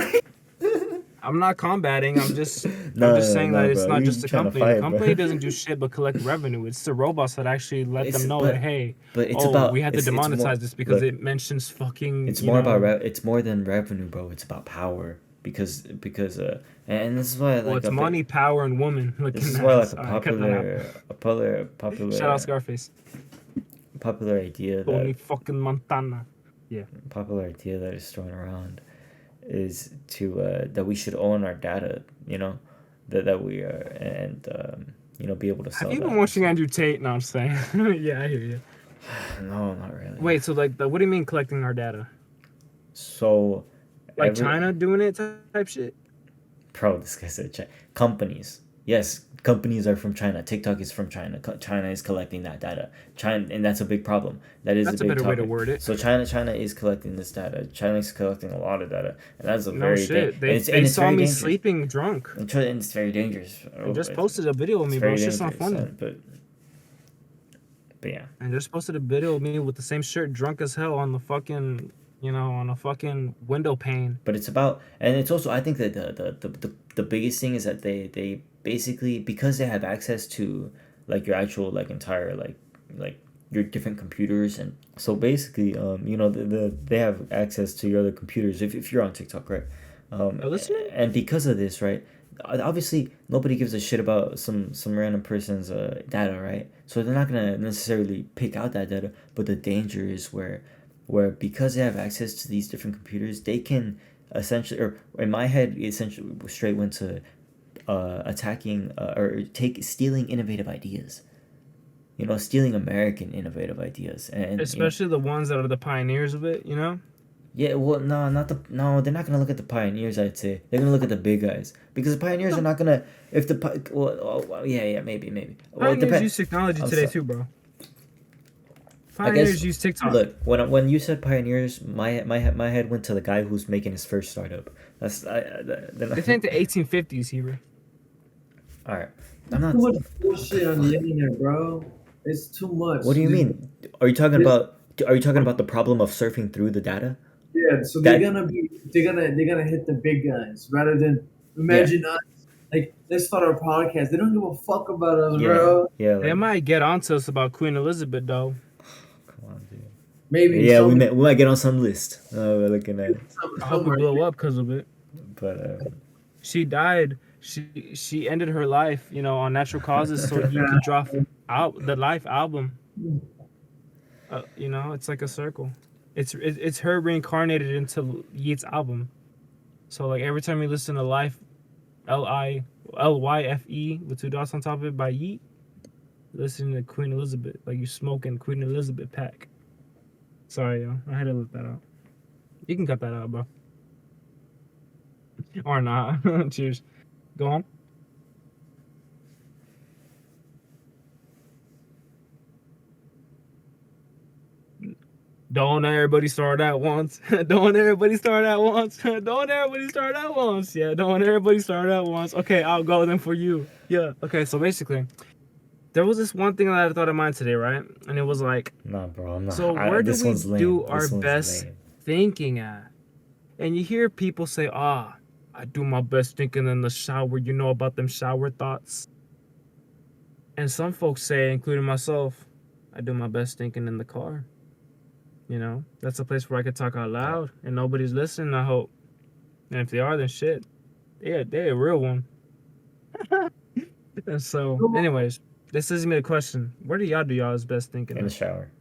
S1: I'm not combating. I'm just saying that it's not just the company. The company doesn't do shit but collect revenue. It's the robots that actually let them know that hey, we had to demonetize this because it mentions fucking.
S2: It's more about it's more than revenue, bro. It's about power and this is why
S1: well, it's money, power, and woman.
S2: This is why like popular
S1: shout out Scarface.
S2: Popular idea
S1: Tony
S2: that
S1: fucking Montana. Yeah.
S2: popular idea that is thrown around is to that we should own our data, that we are, and be able to sell.
S1: Have you
S2: that.
S1: been watching Andrew Tate? No, I'm just saying. Yeah, I hear you.
S2: No, not really.
S1: Wait, so like, what do you mean collecting our data?
S2: So,
S1: like China doing it type shit?
S2: Bro, this guy said China. Companies. Yes, companies are from China. TikTok is from China. China is collecting that data. China, and that's a big problem. That's a big
S1: better
S2: topic.
S1: way to word it.
S2: So China is collecting this data. China is collecting a lot of data, and that's a very
S1: shit. They saw me sleeping drunk.
S2: And it's very dangerous.
S1: They just posted a video of me, bro. It's just not funny.
S2: But yeah.
S1: And just posted a video of me with the same shirt, drunk as hell, on the fucking, on a fucking window pane.
S2: But it's about, and it's also, I think that the biggest thing is that they basically, because they have access to like your actual like entire like your different computers, and so basically they have access to your other computers if you're on TikTok, right? And because of this, right, obviously nobody gives a shit about some random person's data, right? So they're not gonna necessarily pick out that data, but the danger is where because they have access to these different computers, they can essentially, or in my head, essentially straight went to attacking or stealing innovative ideas. Stealing American innovative ideas, and
S1: especially the ones that are the pioneers of it.
S2: Yeah, well, no, they're not gonna look at the pioneers. I'd say they're gonna look at the big guys, because the pioneers are not gonna. If the maybe.
S1: Pioneers use technology today too, bro. Pioneers use TikTok.
S2: Look, when you said pioneers, my head went to the guy who's making his first startup.
S1: They think the 1850s, Heber.
S2: All right, I'm not.
S3: Too much bullshit on the internet, bro. It's too much.
S2: What do you mean? Are you talking about the problem of surfing through the data?
S3: Yeah, so they're gonna hit the big guys rather than imagine us. Like, let's start our podcast. They don't give a fuck about us, bro.
S2: Yeah.
S1: They might get onto us about Queen Elizabeth, though.
S2: Come on, dude.
S3: Maybe.
S2: Yeah, we might get on some list. We're looking at it.
S1: I hope we blow up because of it.
S2: But
S1: she died. She ended her life, on natural causes, so you could drop out the Life album. It's like a circle. It's her reincarnated into Yeat's album. So like every time you listen to Life, Lyfe with 2 dots on top of it by Yeat, listen to Queen Elizabeth, like you smoking Queen Elizabeth pack. Sorry, yo, I had to let that out. You can cut that out, bro. Or not. Cheers. Go on. Don't everybody start at once. Don't everybody start at once. Don't everybody start at once. Yeah, don't everybody start at once. Okay, I'll go then for you. Yeah. Okay, so basically, there was this one thing that I thought of mine today, right? And it was like,
S2: nah, bro, I'm not.
S1: So where do we do our best thinking at? And you hear people say, I do my best thinking in the shower. You know about them shower thoughts. And some folks say, including myself, I do my best thinking in the car. That's a place where I could talk out loud and nobody's listening, I hope. And if they are, then shit. They're a real one. And so, anyways, this is me a question. Where do y'all do y'all's best thinking?
S2: In the shower.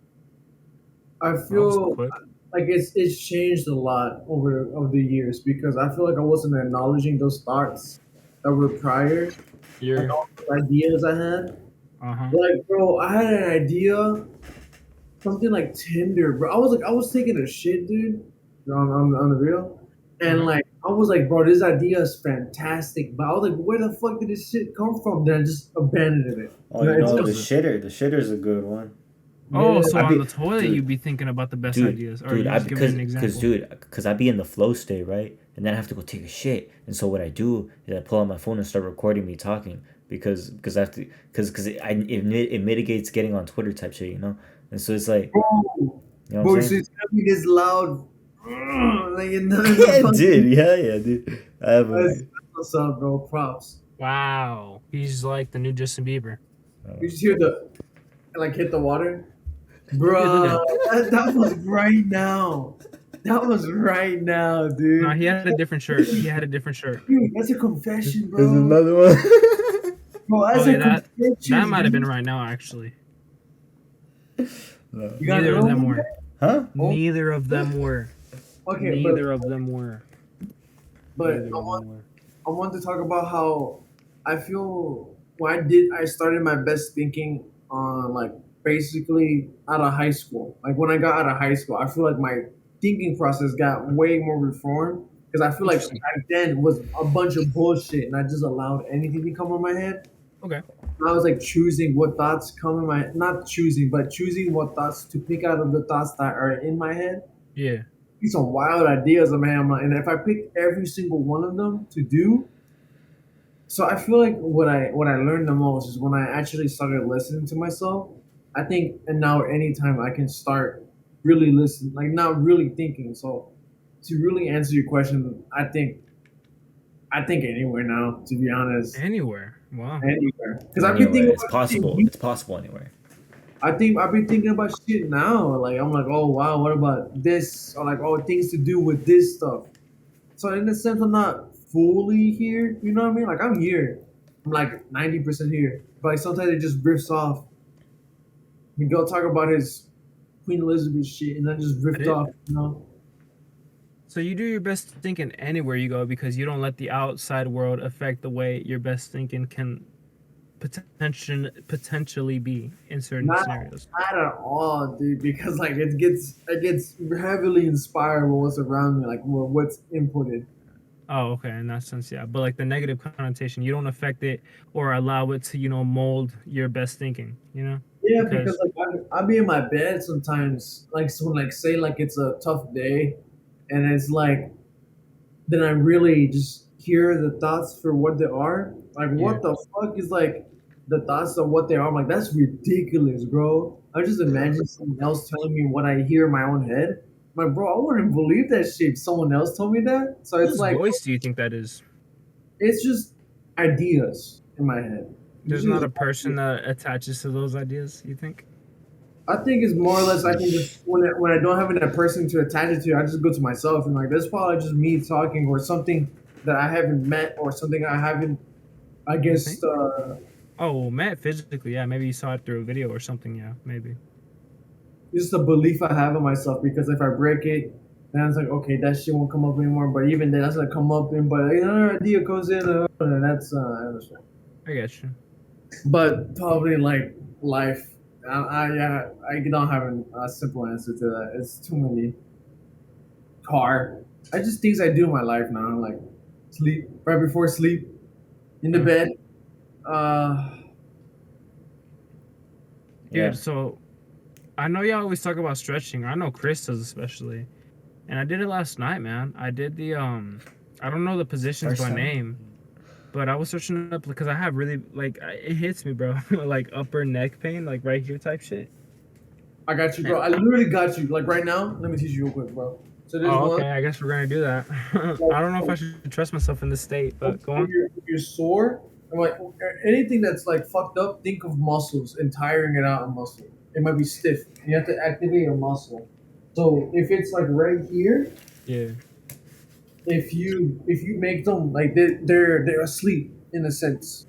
S3: I feel like it's changed a lot over the years, because I feel like I wasn't acknowledging those thoughts that were prior. Like all the ideas I had. Like, bro, I had an idea. Something like Tinder, bro. I was taking a shit, dude, on the real, and like I was like, bro, this idea is fantastic, but I was like, where the fuck did this shit come from? Then I just abandoned it.
S2: Oh, the shitter's a good one.
S1: Oh, so on the toilet you'd be thinking about the best ideas, or just give an example.
S2: Because I be in the flow state, right, and then I have to go take a shit, and so what I do is I pull out my phone and start recording me talking, because I have to, because it mitigates getting on Twitter type shit, And so it's like,
S3: bro, so it's gonna be this loud, like
S2: dude.
S3: What's up, bro? Props.
S1: Wow, he's like the new Justin Bieber.
S3: You just hear hit the water, bro. that was right now. That was right now, dude.
S1: No, he had a different shirt.
S3: Dude, that's a confession,
S2: There's
S3: bro.
S2: another one.
S3: Bro, that's
S1: Oh
S3: a
S1: yeah,
S3: confession.
S1: that might have been
S3: dude.
S1: right now actually.
S2: No.
S3: You got
S1: Neither of
S3: another
S1: them
S3: one?
S1: were.
S2: Huh?
S1: Neither of them were.
S3: Okay,
S1: Neither of them were.
S3: but
S1: Neither of them were.
S3: I want to talk about how I feel when I started my best thinking on like basically out of high school. Like when I got out of high school, I feel like my thinking process got way more reformed because I feel like
S1: Interesting.
S3: back then was a bunch of bullshit and I just allowed anything to come in my head.
S1: Okay.
S3: I was like choosing what thoughts come in my not choosing, but choosing what thoughts to pick out of the thoughts that are in my head.
S1: Yeah.
S3: These some wild ideas, man. And if I pick every single one of them to do, so I feel like what I learned the most is when I actually started listening to myself. I think, and now anytime I can start really listening, like not really thinking. So to really answer your question, I think anywhere now. To be honest,
S1: Anywhere. Wow.
S3: anywhere. Because I've been thinking
S2: It's
S3: about shit.
S2: possible. It's possible anywhere.
S3: I think I've been thinking about shit now. Like I'm like, oh wow, what about this? Or like, oh, things to do with this stuff. So in a sense, I'm not fully here. You know what I mean? Like I'm here. I'm like 90% here. But like, sometimes it just drifts off. Miguel talk about his Queen Elizabeth shit, and then just drift
S1: did.
S3: off. You know?
S1: So you do your best thinking anywhere you go because you don't let the outside world affect the way your best thinking can potentially be in certain
S3: Not,
S1: scenarios.
S3: not at all, dude. Because like it gets heavily inspired with what's around me, like what's inputted.
S1: Oh, okay. In that sense, yeah. But like the negative connotation, you don't affect it or allow it to, mold your best thinking,
S3: Yeah,
S1: Because
S3: because like I be in my bed sometimes, like so like say like it's a tough day, and it's like then I really just hear the thoughts for what they are. Like,
S1: yeah.
S3: what the fuck is like the thoughts of what they are? I'm like, that's ridiculous, bro. I just imagine someone else telling me what I hear in my own head. I'm like, bro, I wouldn't believe that shit if someone else told me that. So it's
S1: Whose
S3: like,
S1: voice do you think that is?
S3: it's just ideas in my head.
S1: There's
S3: Usually
S1: not a
S3: it's
S1: person
S3: ideas.
S1: that attaches to those ideas, you think?
S3: I think it's more or less I can just when I don't have a person to attach it to, I just go to myself and like that's probably just me talking or something that I haven't met or something I haven't I
S1: You
S3: guess
S1: think? Oh, well, Matt, physically, yeah. Maybe you saw it through a video or something, yeah. Maybe.
S3: it's just a belief I have in myself because if I break it, then it's like okay, that shit won't come up anymore. But even then, that's gonna come up in. But another idea goes in, and that's I understand.
S1: I get you.
S3: But probably like life, yeah, I don't have a simple answer to that. It's too many. Car, I just things I do in my life now, like sleep right before sleep, in the
S1: Yeah.
S3: bed. Uh,
S2: Yeah.
S1: Dude, so I know y'all always talk about stretching. I know Chris does especially. And I did it last night, man. I did the I don't know the positions
S2: First
S1: by
S2: time?
S1: name, but I was searching up because I have really it hits me, bro. Like upper neck pain, like right here type shit.
S3: I got you, bro. I literally got you. Like right now, let me teach you real quick, bro. So there's
S1: Oh,
S3: one.
S1: okay. I guess we're gonna do that. I don't know if I should trust myself in this state, but go on.
S3: When you're sore, I'm like anything that's like fucked up, think of muscles and tiring it out in muscle. It might be stiff. You have to activate your muscle. So if it's like right here,
S1: Yeah.
S3: if you make them like they're asleep in a sense,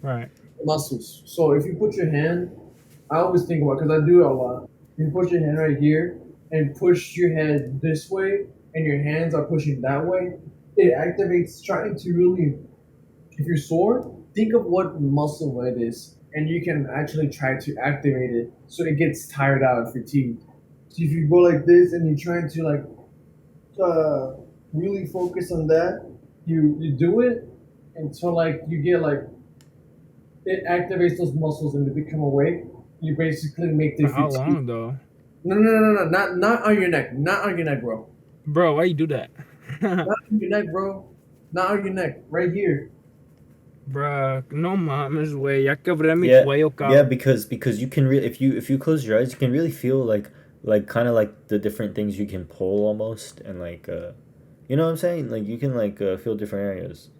S1: Right.
S3: muscles. So if you put your hand, I always think about because I do it a lot. You put your hand right here and push your head this way, and your hands are pushing that way. It activates trying to really if you're sore, think of what muscle it is, and you can actually try to activate it so it gets tired out and fatigued. So if you go like this and you're trying to like really focus on that, you do it until like you get like it activates those muscles and they become awake. You basically make the
S1: For how
S3: fatigue.
S1: long though?
S3: No, not on your neck, not on your neck, bro.
S1: Bro, why you do that?
S3: Not on your neck, bro. Not on your neck, right here.
S1: Bruh, no mames, güey. Ya quebré mi
S2: Yeah,
S1: cuello,
S2: yeah,
S1: cabrón.
S2: because you can really if you close your eyes, you can really feel like kind of like the different things you can pull almost and like you know what I'm saying? Like you can like feel different areas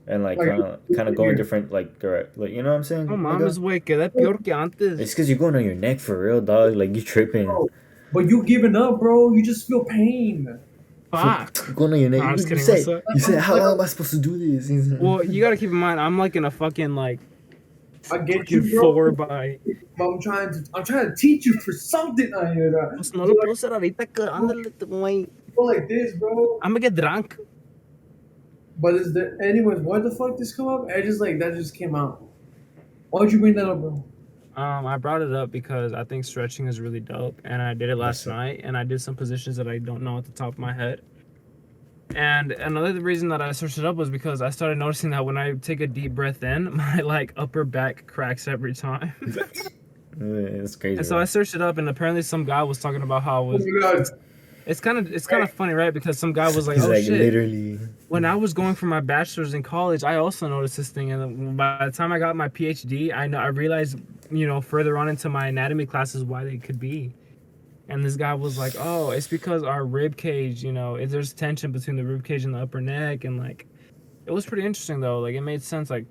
S2: and like
S3: Like
S2: kind of go in
S3: here.
S2: different like direct like you know what I'm saying?
S1: No
S2: Miguel?
S1: mames, güey. Quedé peor que
S2: It's
S1: antes.
S2: because you're going on your neck for real, dog. Like you tripping.
S3: Bro, But you giving up, bro. You just feel pain.
S1: Fuck.
S2: Go on your
S1: No,
S2: neck.
S1: I'm just
S2: You
S1: kidding. What's
S2: say,
S1: up?
S2: you say, how
S3: Like,
S2: long am I supposed to do this?
S1: Well, you gotta keep in mind, I'm like in a fucking like
S3: I get
S1: fucking
S3: you, bro.
S1: 4 by.
S3: But I'm trying to teach you for something. I hear that.
S1: Pues no lo puedo hacer ahorita, ándale, güey.
S3: Go like this, bro.
S1: I'm gonna get drunk.
S3: But is there, anyways, why the fuck this come up? I just like that just came out. Why'd you bring that up, bro?
S1: I brought it up because I think stretching is really dope, and I did it last night, and I did some positions that I don't know at the top of my head. And another reason that I searched it up was because I started noticing that when I take a deep breath in, my like upper back cracks every time.
S2: It's crazy.
S1: And so I searched it up, and apparently some guy was talking about how it was.
S3: Oh my God.
S1: It's kind of funny, right? Because some guy was like,
S2: He's
S1: "Oh
S2: like
S1: shit!"
S2: literally.
S1: When I was going for my bachelor's in college, I also noticed this thing, and by the time I got my PhD, I realized, further on into my anatomy classes why they could be. And this guy was like, "Oh, it's because our rib cage, if there's tension between the rib cage and the upper neck, and like, it was pretty interesting though. Like it made sense. Like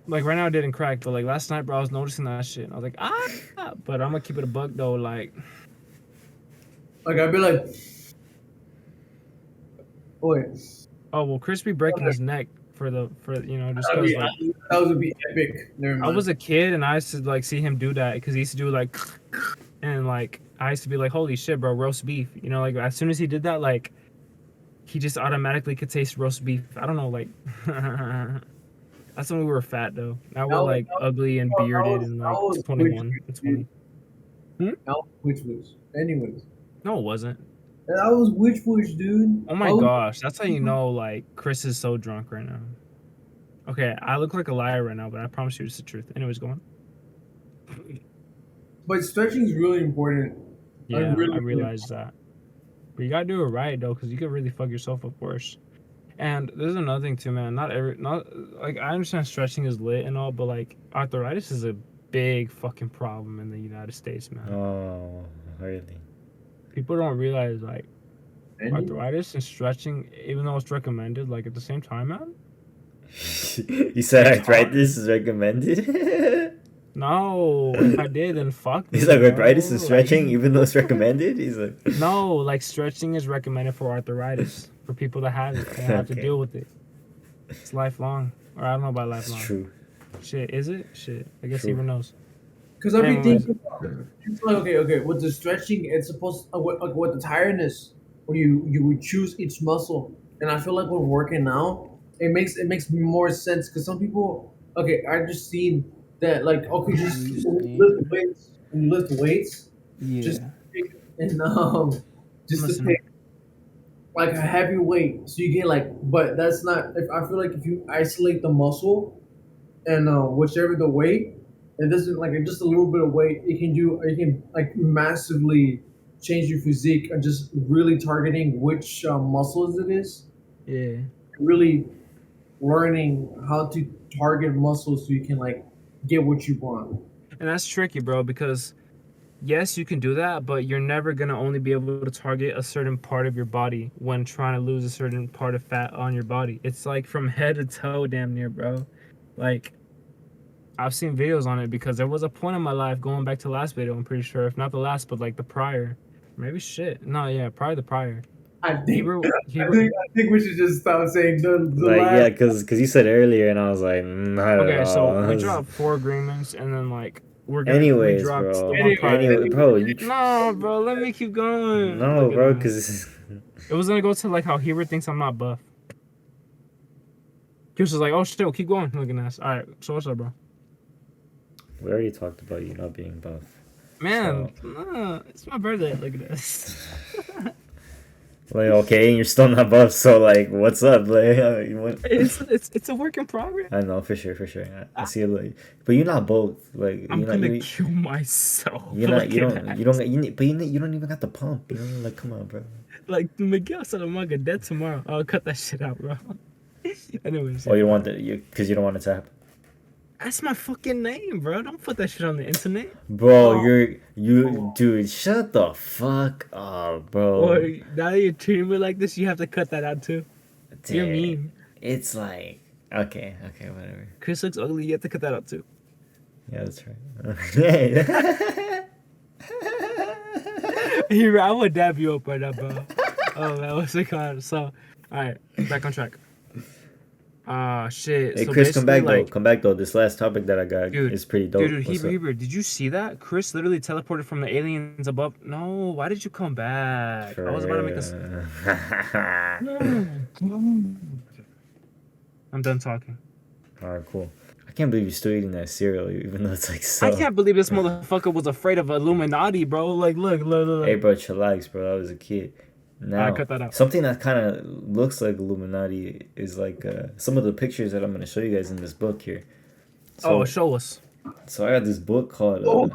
S1: right now it didn't crack, but like last night, bro, I was noticing that shit. And I was like, ah, but I'm gonna keep it a buck though, like."
S3: Like I'd be like, wait.
S1: Oh well, Chris be breaking his neck just because like
S3: That would be epic. Never mind.
S1: I was a kid and I used to like see him do that because he used to do like, and like I used to be like, holy shit, bro, roast beef. Like as soon as he did that, like he just automatically could taste roast beef. I don't know, like that's when we were fat though. Now we're like ugly and bearded and like 21 and 20.
S3: That was Witch Witch. Anyways,
S1: No, it wasn't.
S3: that was Witch Witch, dude.
S1: Oh my gosh, that's how you know like Chris is so drunk right now. Okay, I look like a liar right now, but I promise you it's the truth. Anyways, go on.
S3: But stretching is really important.
S1: Yeah, I realize that. But you gotta do it right though, because you could really fuck yourself up worse. And there's another thing too, man. Not like I understand stretching is lit and all, but like arthritis is a big fucking problem in the United States, man.
S2: Oh, really?
S1: People don't realize like arthritis and stretching, even though it's recommended, like at the same time, man.
S2: You said arthritis is recommended?
S1: No, if I did, then fuck me.
S2: He's like, arthritis is
S1: Like,
S2: stretching, even though it's recommended? He's like...
S1: No, like stretching is recommended for arthritis, for people that have it. They have to deal with it. It's lifelong. Or I don't know about lifelong.
S2: It's true.
S1: Shit, is it? Shit. I guess
S2: True.
S1: Heber knows.
S3: Because I've been thinking, it's like, okay, with the stretching, it's supposed with the tiredness, where you would choose each muscle, and I feel like when working out, it makes more sense because some people, okay, I just seen that like okay, just lift weights,
S1: Yeah.
S3: just just to
S1: Listen.
S3: pick like a heavy weight, so you get like, but that's not. If I feel like if you isolate the muscle and whichever the weight. It doesn't like just a little bit of weight. It can like massively change your physique and just really targeting which muscles it is.
S1: Yeah.
S3: Really learning how to target muscles so you can like get what you want.
S1: And that's tricky, bro, because yes, you can do that, but you're never going to only be able to target a certain part of your body when trying to lose a certain part of fat on your body. It's like from head to toe damn near, bro. Like I've seen videos on it because there was a point in my life going back to the last video, I'm pretty sure, if not the last, but like the prior. Maybe shit. No, yeah, probably the prior.
S3: I think
S1: I
S3: we should just stop saying the
S2: like
S3: last.
S2: yeah, because you said earlier, and I was like, I don't
S1: okay,
S2: know.
S1: so we dropped 4 agreements, and then like we're gonna
S2: Anyways,
S1: drop
S2: bro.
S1: the one prior.
S2: Anyway, bro, you.
S1: No, bro, let me keep going.
S2: No,
S1: Look at
S2: bro,
S1: that.
S2: because
S1: It was gonna go to like how Heber thinks I'm not buff. He was just like, oh shit, keep going. Look at that. All right, so what's up, bro?
S2: we already talked about you not being buff.
S1: Man, it's my birthday. Look at this.
S2: Like, okay, and you're still not buff, so like, what's up? Like, you want...
S1: It's a work in progress.
S2: I know for sure. I see it, like, but you're not both. Like,
S1: I'm
S2: you're
S1: gonna
S2: not,
S1: kill myself.
S2: you don't even got the pump. Like, come on, bro.
S1: Like Miguel Salamanca dead tomorrow. I'll cut that shit out, bro. Anyways.
S2: Oh, you don't want because you don't want it to happen.
S1: That's my fucking name, bro. Don't put that shit on the internet.
S2: Bro, dude, shut the fuck up, bro.
S1: Or now that you're treating me like this, you have to cut that out too.
S2: Damn.
S1: You're mean.
S2: It's like, okay, whatever.
S1: Chris looks ugly, you have to cut that out too.
S2: Yeah, that's right.
S1: I would dab you up right now, bro. Oh man, what's it called? So, all right, back on track. Shit.
S2: Hey,
S1: So
S2: Chris, come
S1: basically,
S2: back though.
S1: like,
S2: Come back though. This last topic that I got is pretty dope.
S1: dude,
S2: What's up?
S1: Heber, did you see that? Chris literally teleported from the aliens above. No, why did you come back? I was about to make us. I'm done talking.
S2: All right, cool. I can't believe you're still eating that cereal, even though it's like so.
S1: I can't believe this motherfucker was afraid of Illuminati, bro. Like, look.
S2: Hey, bro, chillax, bro. I was a kid. Now,
S1: cut that out.
S2: something that kind of looks like Illuminati is like some of the pictures that I'm going to show you guys in this book here. So,
S1: Show us.
S2: So I got this book called.
S3: Whoa!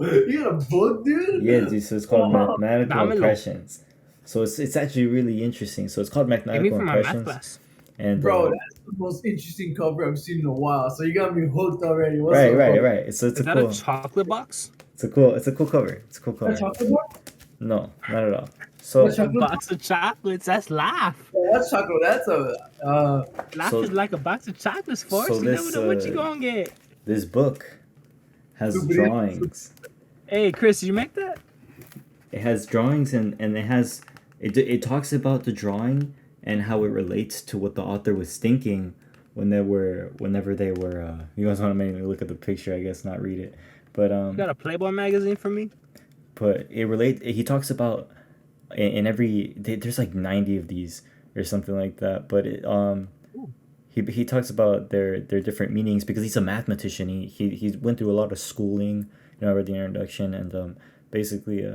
S3: You got a book, dude?
S2: Yeah, dude. So it's called Mathematical
S1: Dámelo.
S2: Impressions. So it's actually really interesting. So it's called Mathematical Impressions. And
S3: bro, that's the most interesting cover I've seen in a while. So you got me hooked already. What's
S2: right.
S1: Is that a chocolate box?
S2: It's a cool cover. It's a cool cover.
S3: A chocolate box?
S2: No, not at all. So
S1: a box of chocolates. That's life.
S3: Yeah, that's chocolate. That's a
S1: life is like a box of chocolates, Force.
S2: So
S1: you never know what you gonna get.
S2: This book has drawings.
S1: Hey, Chris, did you make that?
S2: It has drawings and it has it talks about the drawing and how it relates to what the author was thinking whenever they were you guys want to make me look at the picture, I guess, not read it. But
S1: you got a Playboy magazine for me?
S2: But he talks about in every there's like 90 of these or something like that, but he talks about their different meanings because he's a mathematician. He went through a lot of schooling, I read the introduction, and basically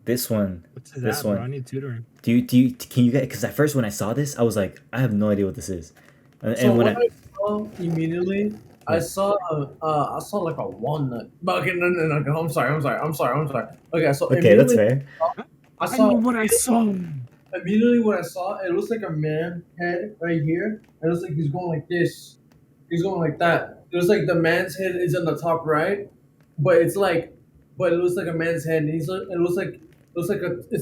S2: this one.
S1: What's this one? Bro? I need tutoring.
S2: Can you get? Because at first when I saw this, I was like, I have no idea what this is. And when I
S3: saw immediately, I saw like a walnut. But okay, no. I'm sorry. Okay, so
S2: that's fair.
S1: I know what I saw.
S3: Immediately when I saw it looks like a man head right here. It looks like he's going like this. He's going like that. It looks like the man's head is on the top right, but it looks like a man's head. And it looks like it's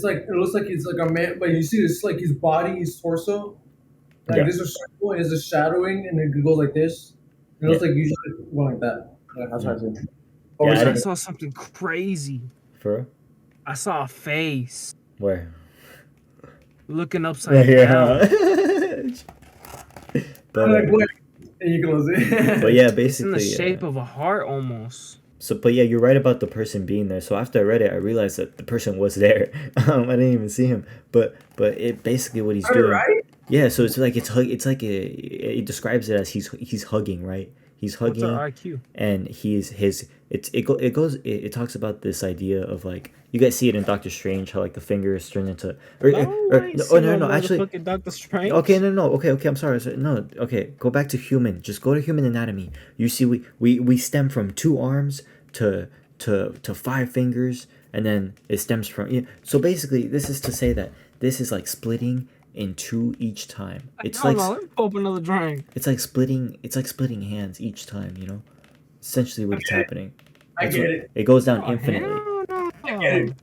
S3: like a man, but you see it's like his body, his torso. Like there's a circle and there's a shadowing, and it goes like this. It looks like usually going like that. Yeah, that's what I said.
S1: I saw something crazy.
S2: For real?
S1: I saw a face.
S2: Where?
S1: Looking upside down.
S2: But,
S3: and you close it.
S2: But yeah, basically.
S1: It's in the shape of a heart almost.
S2: So, but yeah, you're right about the person being there. So after I read it, I realized that the person was there. I didn't even see him. But it basically what he's doing.
S3: Right?
S2: Yeah, so it's like it describes it as he's hugging, right? He's hugging.
S1: What's our IQ?
S2: And it talks about this idea of like, you guys see it in Doctor Strange, how like the fingers turn into no actually
S1: Doctor Strange.
S2: Okay, no okay, I'm sorry. No, okay, go back to human. Just go to human anatomy. You see we stem from 2 arms to 5 fingers, and then it stems from so basically this is to say that this is like splitting in 2 each time. It's
S1: open another drawing.
S2: It's like splitting hands each time, essentially what's happening.
S3: I get it.
S2: It goes down infinitely.
S3: I get it.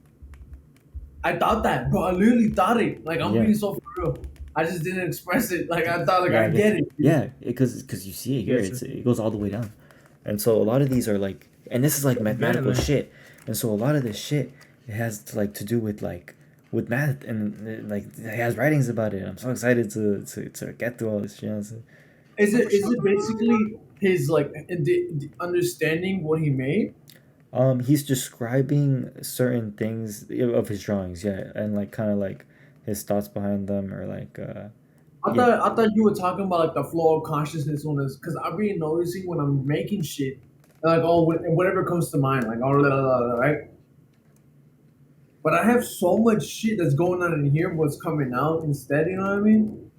S3: I thought that, bro. I literally thought it. Like, I'm being so for real. I just didn't express it. Like, I thought, I get it.
S2: Yeah, because you see it here. It goes all the way down. And so a lot of these are like, and this is like mathematical shit. And so a lot of this shit, it has to do with math, and like it has writings about it. I'm so excited to get through all this shit.
S3: Is it basically his like the understanding what he made?
S2: He's describing certain things of his drawings, and like kind of like his thoughts behind them, or like.
S3: I thought you were talking about like the flow of consciousness on this, because I've been noticing when I'm making shit, like whatever comes to mind, like right. But I have so much shit that's going on in here, what's coming out instead, you know what I mean?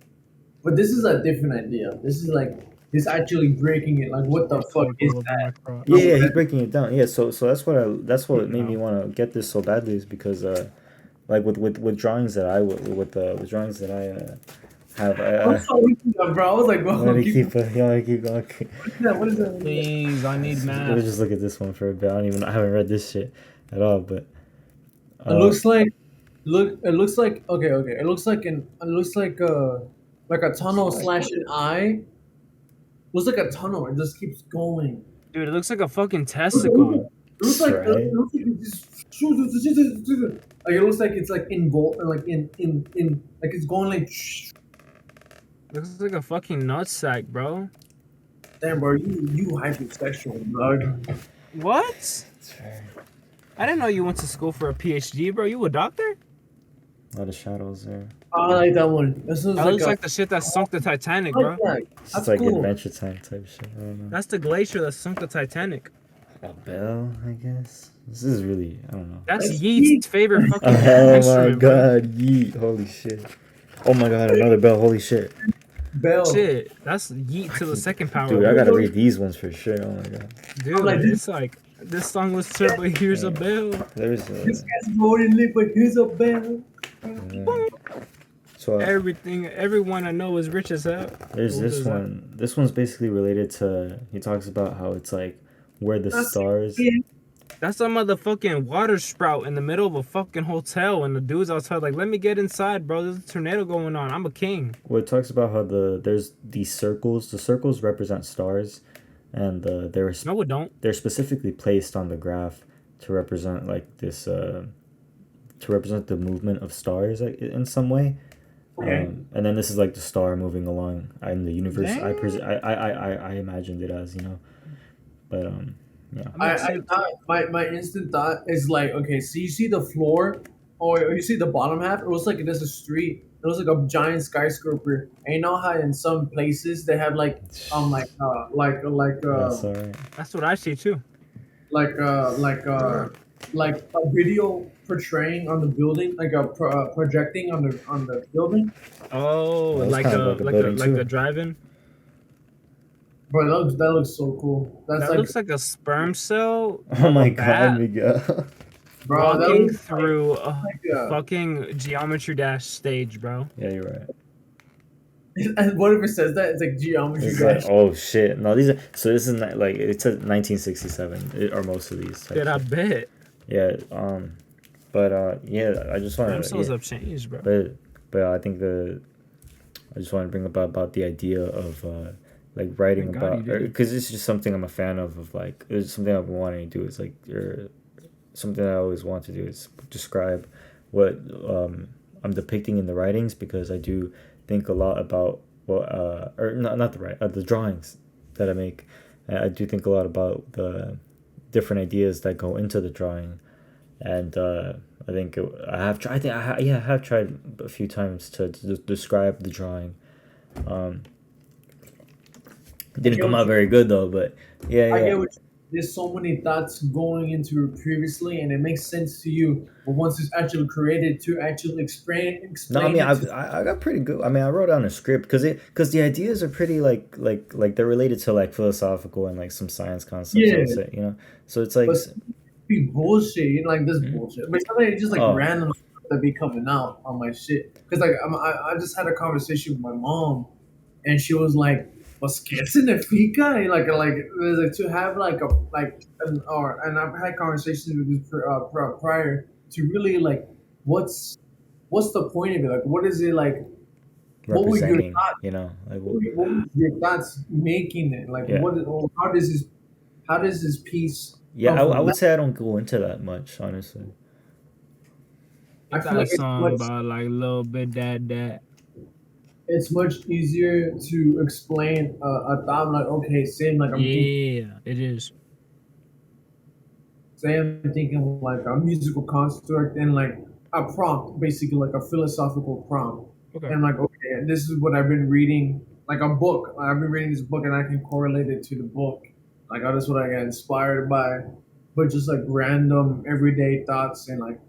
S3: But this is a different idea. This is like, he's actually breaking it. Like, what the fuck is that?
S2: Yeah, he's breaking it down. Yeah, so that's what made me want to get this so badly, is because like with drawings that I with drawings that I have.
S3: I'm sorry, bro. I was like, bro,
S2: you want to keep going.
S3: What is that?
S1: Please, I need math.
S2: Let me just look at this one for a bit. I haven't read this shit at all, but.
S3: It looks like okay. It looks like a tunnel slash an eye. Looks like a tunnel. It just keeps going.
S1: Dude, it looks like a fucking testicle.
S3: It looks like
S2: Right?
S3: it looks like like it looks like it's like like in like it's going like.
S1: Looks like a fucking nutsack, bro.
S3: Damn, bro, you hypersexual, dog.
S1: What?
S2: That's fair.
S1: I didn't know you went to school for a PhD, bro. You a doctor?
S2: A lot of shadows there.
S3: I like that one. That sounds
S1: That
S3: like
S1: looks like the shit that sunk the Titanic,
S3: I
S1: bro.
S3: like that.
S2: It's
S3: That's
S2: like
S3: cool.
S2: Adventure Time type shit. I don't know.
S1: That's the glacier that sunk the Titanic.
S2: A bell, I guess. This is really, I don't know.
S1: That's
S3: That's
S1: Yeat's
S3: Yeat.
S1: favorite fucking
S2: Oh my
S1: instrument, bro.
S2: god, yeet. Holy shit. Oh my god, another bell. Holy shit.
S3: Bell.
S1: Shit, that's Yeat to the second power.
S2: Dude, I gotta read these ones for sure. Oh my god.
S1: Dude,
S3: I'm like,
S1: it's like this song was turned, but here's a bell.
S2: There's
S3: This guy's more than lit, but here's a bell.
S2: so
S1: Everyone I know is rich as hell.
S2: there's
S1: What
S2: this
S1: is that?
S2: one. This one's basically related to. He talks about how it's like where the
S3: That's
S2: stars.
S3: it.
S1: That's a motherfucking water sprout in the middle of a fucking hotel, and the dude's outside like, "Let me get inside, bro. There's a tornado going on. I'm a king."
S2: Well, it talks about how there's these circles. The circles represent stars, and
S1: No, it don't.
S2: they're specifically placed on the graph to represent like this to represent the movement of stars like, in some way.
S3: Okay.
S2: And then this is like the star moving along in the universe.
S1: Damn.
S2: I imagined it as, you know, but yeah.
S3: I thought my instant thought is like, okay, so you see the floor or you see the bottom half, it looks like there's a street. It looks like a giant skyscraper. And you know how in some places they have like
S2: That's alright.
S1: That's what I see too.
S3: like a video portraying on the building, like a projecting on the building.
S1: Oh,
S2: Well, that's
S1: like
S2: kind
S1: a
S2: of like a
S1: like a
S2: building,
S1: like
S2: too.
S1: a drive-in.
S3: Bro, that looks so cool. That's
S1: That
S3: like,
S1: looks like a sperm cell.
S2: Oh
S1: of
S2: my
S1: a
S2: god,
S1: bat
S2: Miguel.
S3: bro, that
S1: walking
S3: looks
S1: through a
S3: like
S1: fucking geometry dash stage, bro.
S2: Yeah, you're right.
S3: and what if it says that? It's like geometry
S2: It's
S3: dash.
S2: like, oh shit. No, these are so. This is not like it says 1967 or most of these. type
S1: Dude, I
S2: shit.
S1: bet.
S2: Yeah. But yeah, I just
S1: Sperm
S2: want
S1: cells
S2: to.
S1: have changed, bro.
S2: But I think I just want to bring about the idea of like writing
S1: Thank God
S2: about,
S1: you did.
S2: because it's just something I'm a fan of like it's something I've been wanting to do. It's like something I always want to do is describe what I'm depicting in the writings, because I do think a lot about or not the drawings that I make. I do think a lot about the different ideas that go into the drawing, and I think I have tried. I think I have tried a few times to describe the drawing. It didn't come out very good though, but yeah.
S3: I get what there's so many thoughts going into it previously, and it makes sense to you. But once it's actually created to actually explain
S2: No, I mean
S3: it to-
S2: I got pretty good. I mean I wrote down a script because the ideas are pretty like they're related to like philosophical and like some science concepts. I
S3: Yeah.
S2: would say, you know. So it's like
S3: But be bullshit, you know, like this
S2: Mhm.
S3: bullshit. But sometimes it's just like
S2: Oh.
S3: random stuff that be coming out on my shit. Because like I just had a conversation with my mom, and she was like, "Pues qué significa?" And like to have like and I've had conversations with this prior to really like what's the point of it? Like what is it like? What were your
S2: representing,
S3: thoughts?
S2: you know, like
S3: What were your thoughts making it? Like
S2: Yeah.
S3: how does this piece?
S2: yeah.
S3: come
S2: I
S3: from
S2: would say I don't go into that much, honestly.
S3: I
S1: I
S3: feel
S1: got
S3: like
S1: a song about like a little bit that.
S3: it's much easier to explain a thought like okay, same like
S1: Yeah, it is.
S3: I'm thinking like a musical construct and like a prompt, basically like a philosophical prompt.
S1: Okay.
S3: And I'm like, okay, this is what I've been reading, like a book. I've been reading this book and I can correlate it to the book. Like that's what I got inspired by. But just like random everyday thoughts and like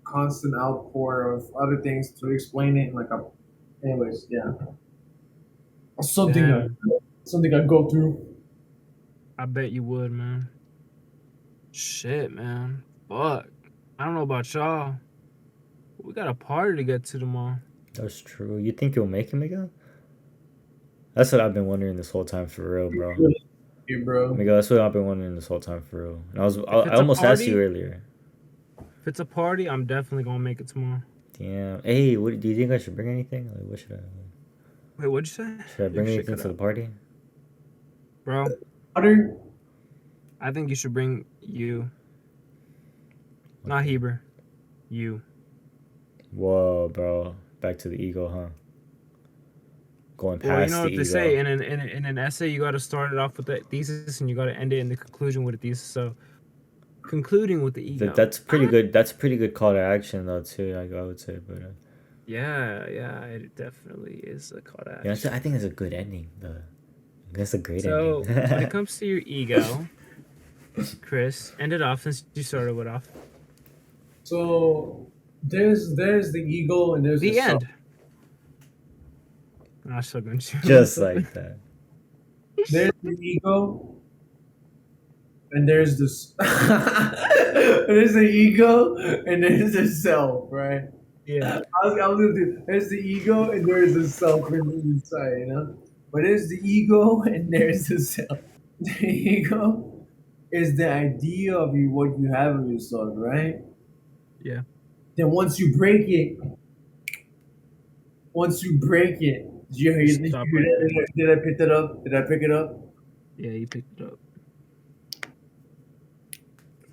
S3: constant outpour of other things to explain it. Like anyways, yeah. Something
S1: Damn.
S3: something I go through.
S1: I bet you would, man. Shit, man. Fuck. I don't know about y'all. We got a party to get to tomorrow.
S2: That's true. You think you'll make it, Miguel? That's what I've been wondering this whole time, for real, bro.
S3: Hey, bro.
S2: Miguel, that's what I've been wondering this whole time, for real. And I
S1: it's a
S2: almost asked
S1: party-
S2: you earlier.
S1: If it's a party, I'm definitely gonna make it tomorrow.
S2: Damn. Hey, what do you think I should bring anything? Like, what should I?
S1: Wait, what'd you say?
S2: Should I bring
S1: Your shit
S2: anything
S1: cut
S2: to the
S1: out.
S2: party?
S1: Bro,
S3: Water.
S1: I think you should bring you. Not Heber. You.
S2: Whoa, bro. Back to the ego, huh? Going
S1: Well, you
S2: past
S1: know
S2: the
S1: what they
S2: ego.
S1: say in an essay, you got to start it off with the thesis, and you got to end it in the conclusion with a thesis. So, concluding with the ego.
S2: That's pretty good. That's a pretty good call to action, though, too. I would say, but
S1: Yeah, it definitely is a call to
S2: yeah,
S1: action.
S2: I think it's a good ending. That's a great
S1: So,
S2: ending.
S1: when it comes to your ego, Chris, end it off since you started it off.
S3: So there's the ego and there's
S1: The
S3: self.
S1: end. I'm still going to
S2: Just like that.
S3: There's the ego and there's this there's the ego and there's the self, right?
S1: Yeah.
S3: I was gonna do there's the ego and there's the self in the inside, you know? But there's the ego and there's the self. The ego is the idea of you what you have of yourself, right?
S1: Yeah.
S3: Then once you break it,
S1: Stop right there.
S3: did I pick it up? Did I pick it up?
S1: Yeah, you picked it up.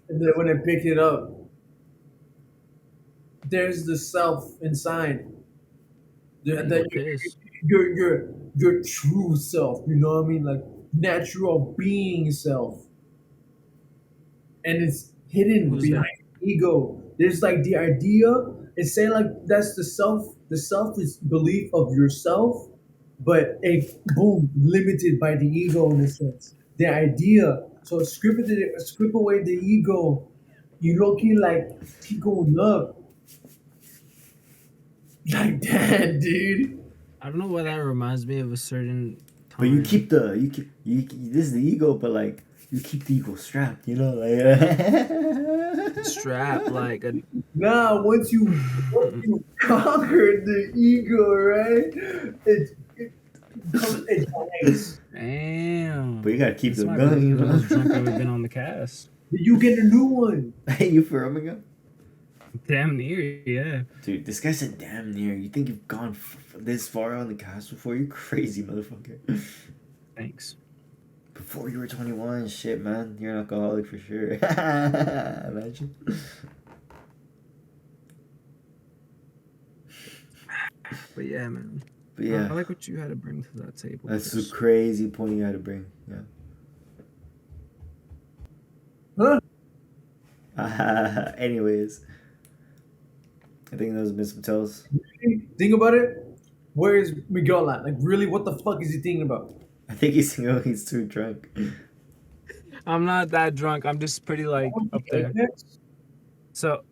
S3: And then when I picked it up, there's the self inside.
S1: Yeah,
S3: That
S1: it is.
S3: your true self, you know what I mean? Like natural being self. And it's hidden
S1: Who's
S3: behind ego. There's like the idea, it's saying like that's the self is belief of yourself, but a boom, limited by the ego in a sense. The idea. So strip away the ego, you looking like keep going up. Like that, dude.
S1: I don't know why that reminds me of a certain time.
S2: But you keep this is the ego, but like you keep the ego strapped, you know, like
S1: strap like a.
S3: Now once you conquered the ego, right? It comes it hangs.
S1: Damn.
S2: But you gotta keep
S1: This
S2: the
S1: might be
S2: gun, you
S1: the most
S2: know.
S1: drunk I've ever been on the cast.
S3: You get a new one.
S2: You firming up?
S1: Damn near, yeah.
S2: Dude, this guy said damn near. You think you've gone this far on the cast before? You crazy motherfucker.
S1: Thanks.
S2: Before you were 21, shit, man. You're an alcoholic for sure. Imagine.
S1: But yeah, man.
S2: But yeah,
S1: I like what you had to bring to that table.
S2: that's a
S1: Chris.
S2: crazy point you had to bring. Yeah.
S3: Huh?
S2: Anyways, I think those have been some tells.
S3: Think about it. Where is Miguel at? Like, really, what the fuck is he thinking about?
S2: I think he's too drunk.
S1: I'm not that drunk. I'm just pretty like up there. So,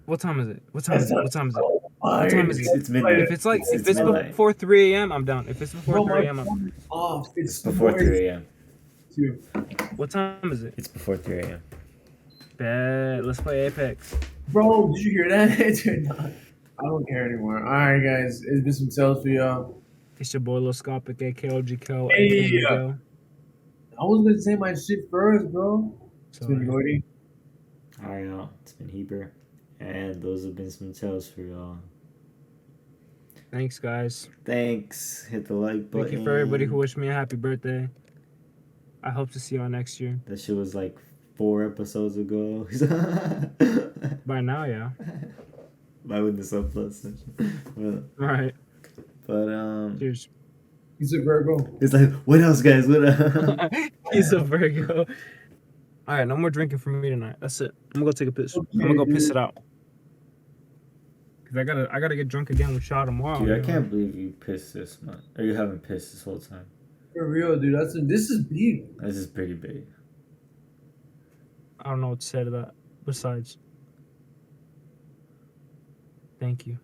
S1: what time is it? What time is it? What time is it? What time is it?
S2: It's midnight.
S1: If it's like if it's
S2: midnight.
S1: before 3 a.m., I'm down. If it's before 3 a.m., I'm
S3: phone is off.
S2: It's before 3 a.m.
S3: Too.
S1: What time is it?
S2: It's before 3 a.m.
S1: Bet. Let's play Apex.
S3: Bro, did you hear that? Dude, nah, I don't care anymore. All right, guys, it's been some sales for y'all.
S1: It's your boy Lil Scopic, aka OGCO,
S3: Hey,
S1: aka Miguel.
S3: I was gonna say my shit first, bro. It's been Jhordy.
S2: Alright, y'all. It's been Heber. And those have been some tells for y'all.
S1: Thanks, guys.
S2: Thanks. Hit the like button.
S1: Thank you for everybody who wished me a happy birthday. I hope to see y'all next year.
S2: That shit was like 4 episodes ago.
S1: By now, yeah.
S2: Why would the subplot session?
S1: Right.
S2: But
S1: Cheers.
S3: He's a Virgo.
S2: it's like, what else, guys? What
S1: He's a Virgo. All right, no more drinking for me tonight. That's it. I'm gonna go take a piss. I'm gonna go piss it out. Cause I gotta get drunk again with Shaw tomorrow.
S2: Dude, I
S1: yo.
S2: can't believe you pissed this much. Or you haven't pissed this whole time.
S3: For real, dude. This is big.
S2: This is pretty big.
S1: I don't know what to say to that. Besides, thank you.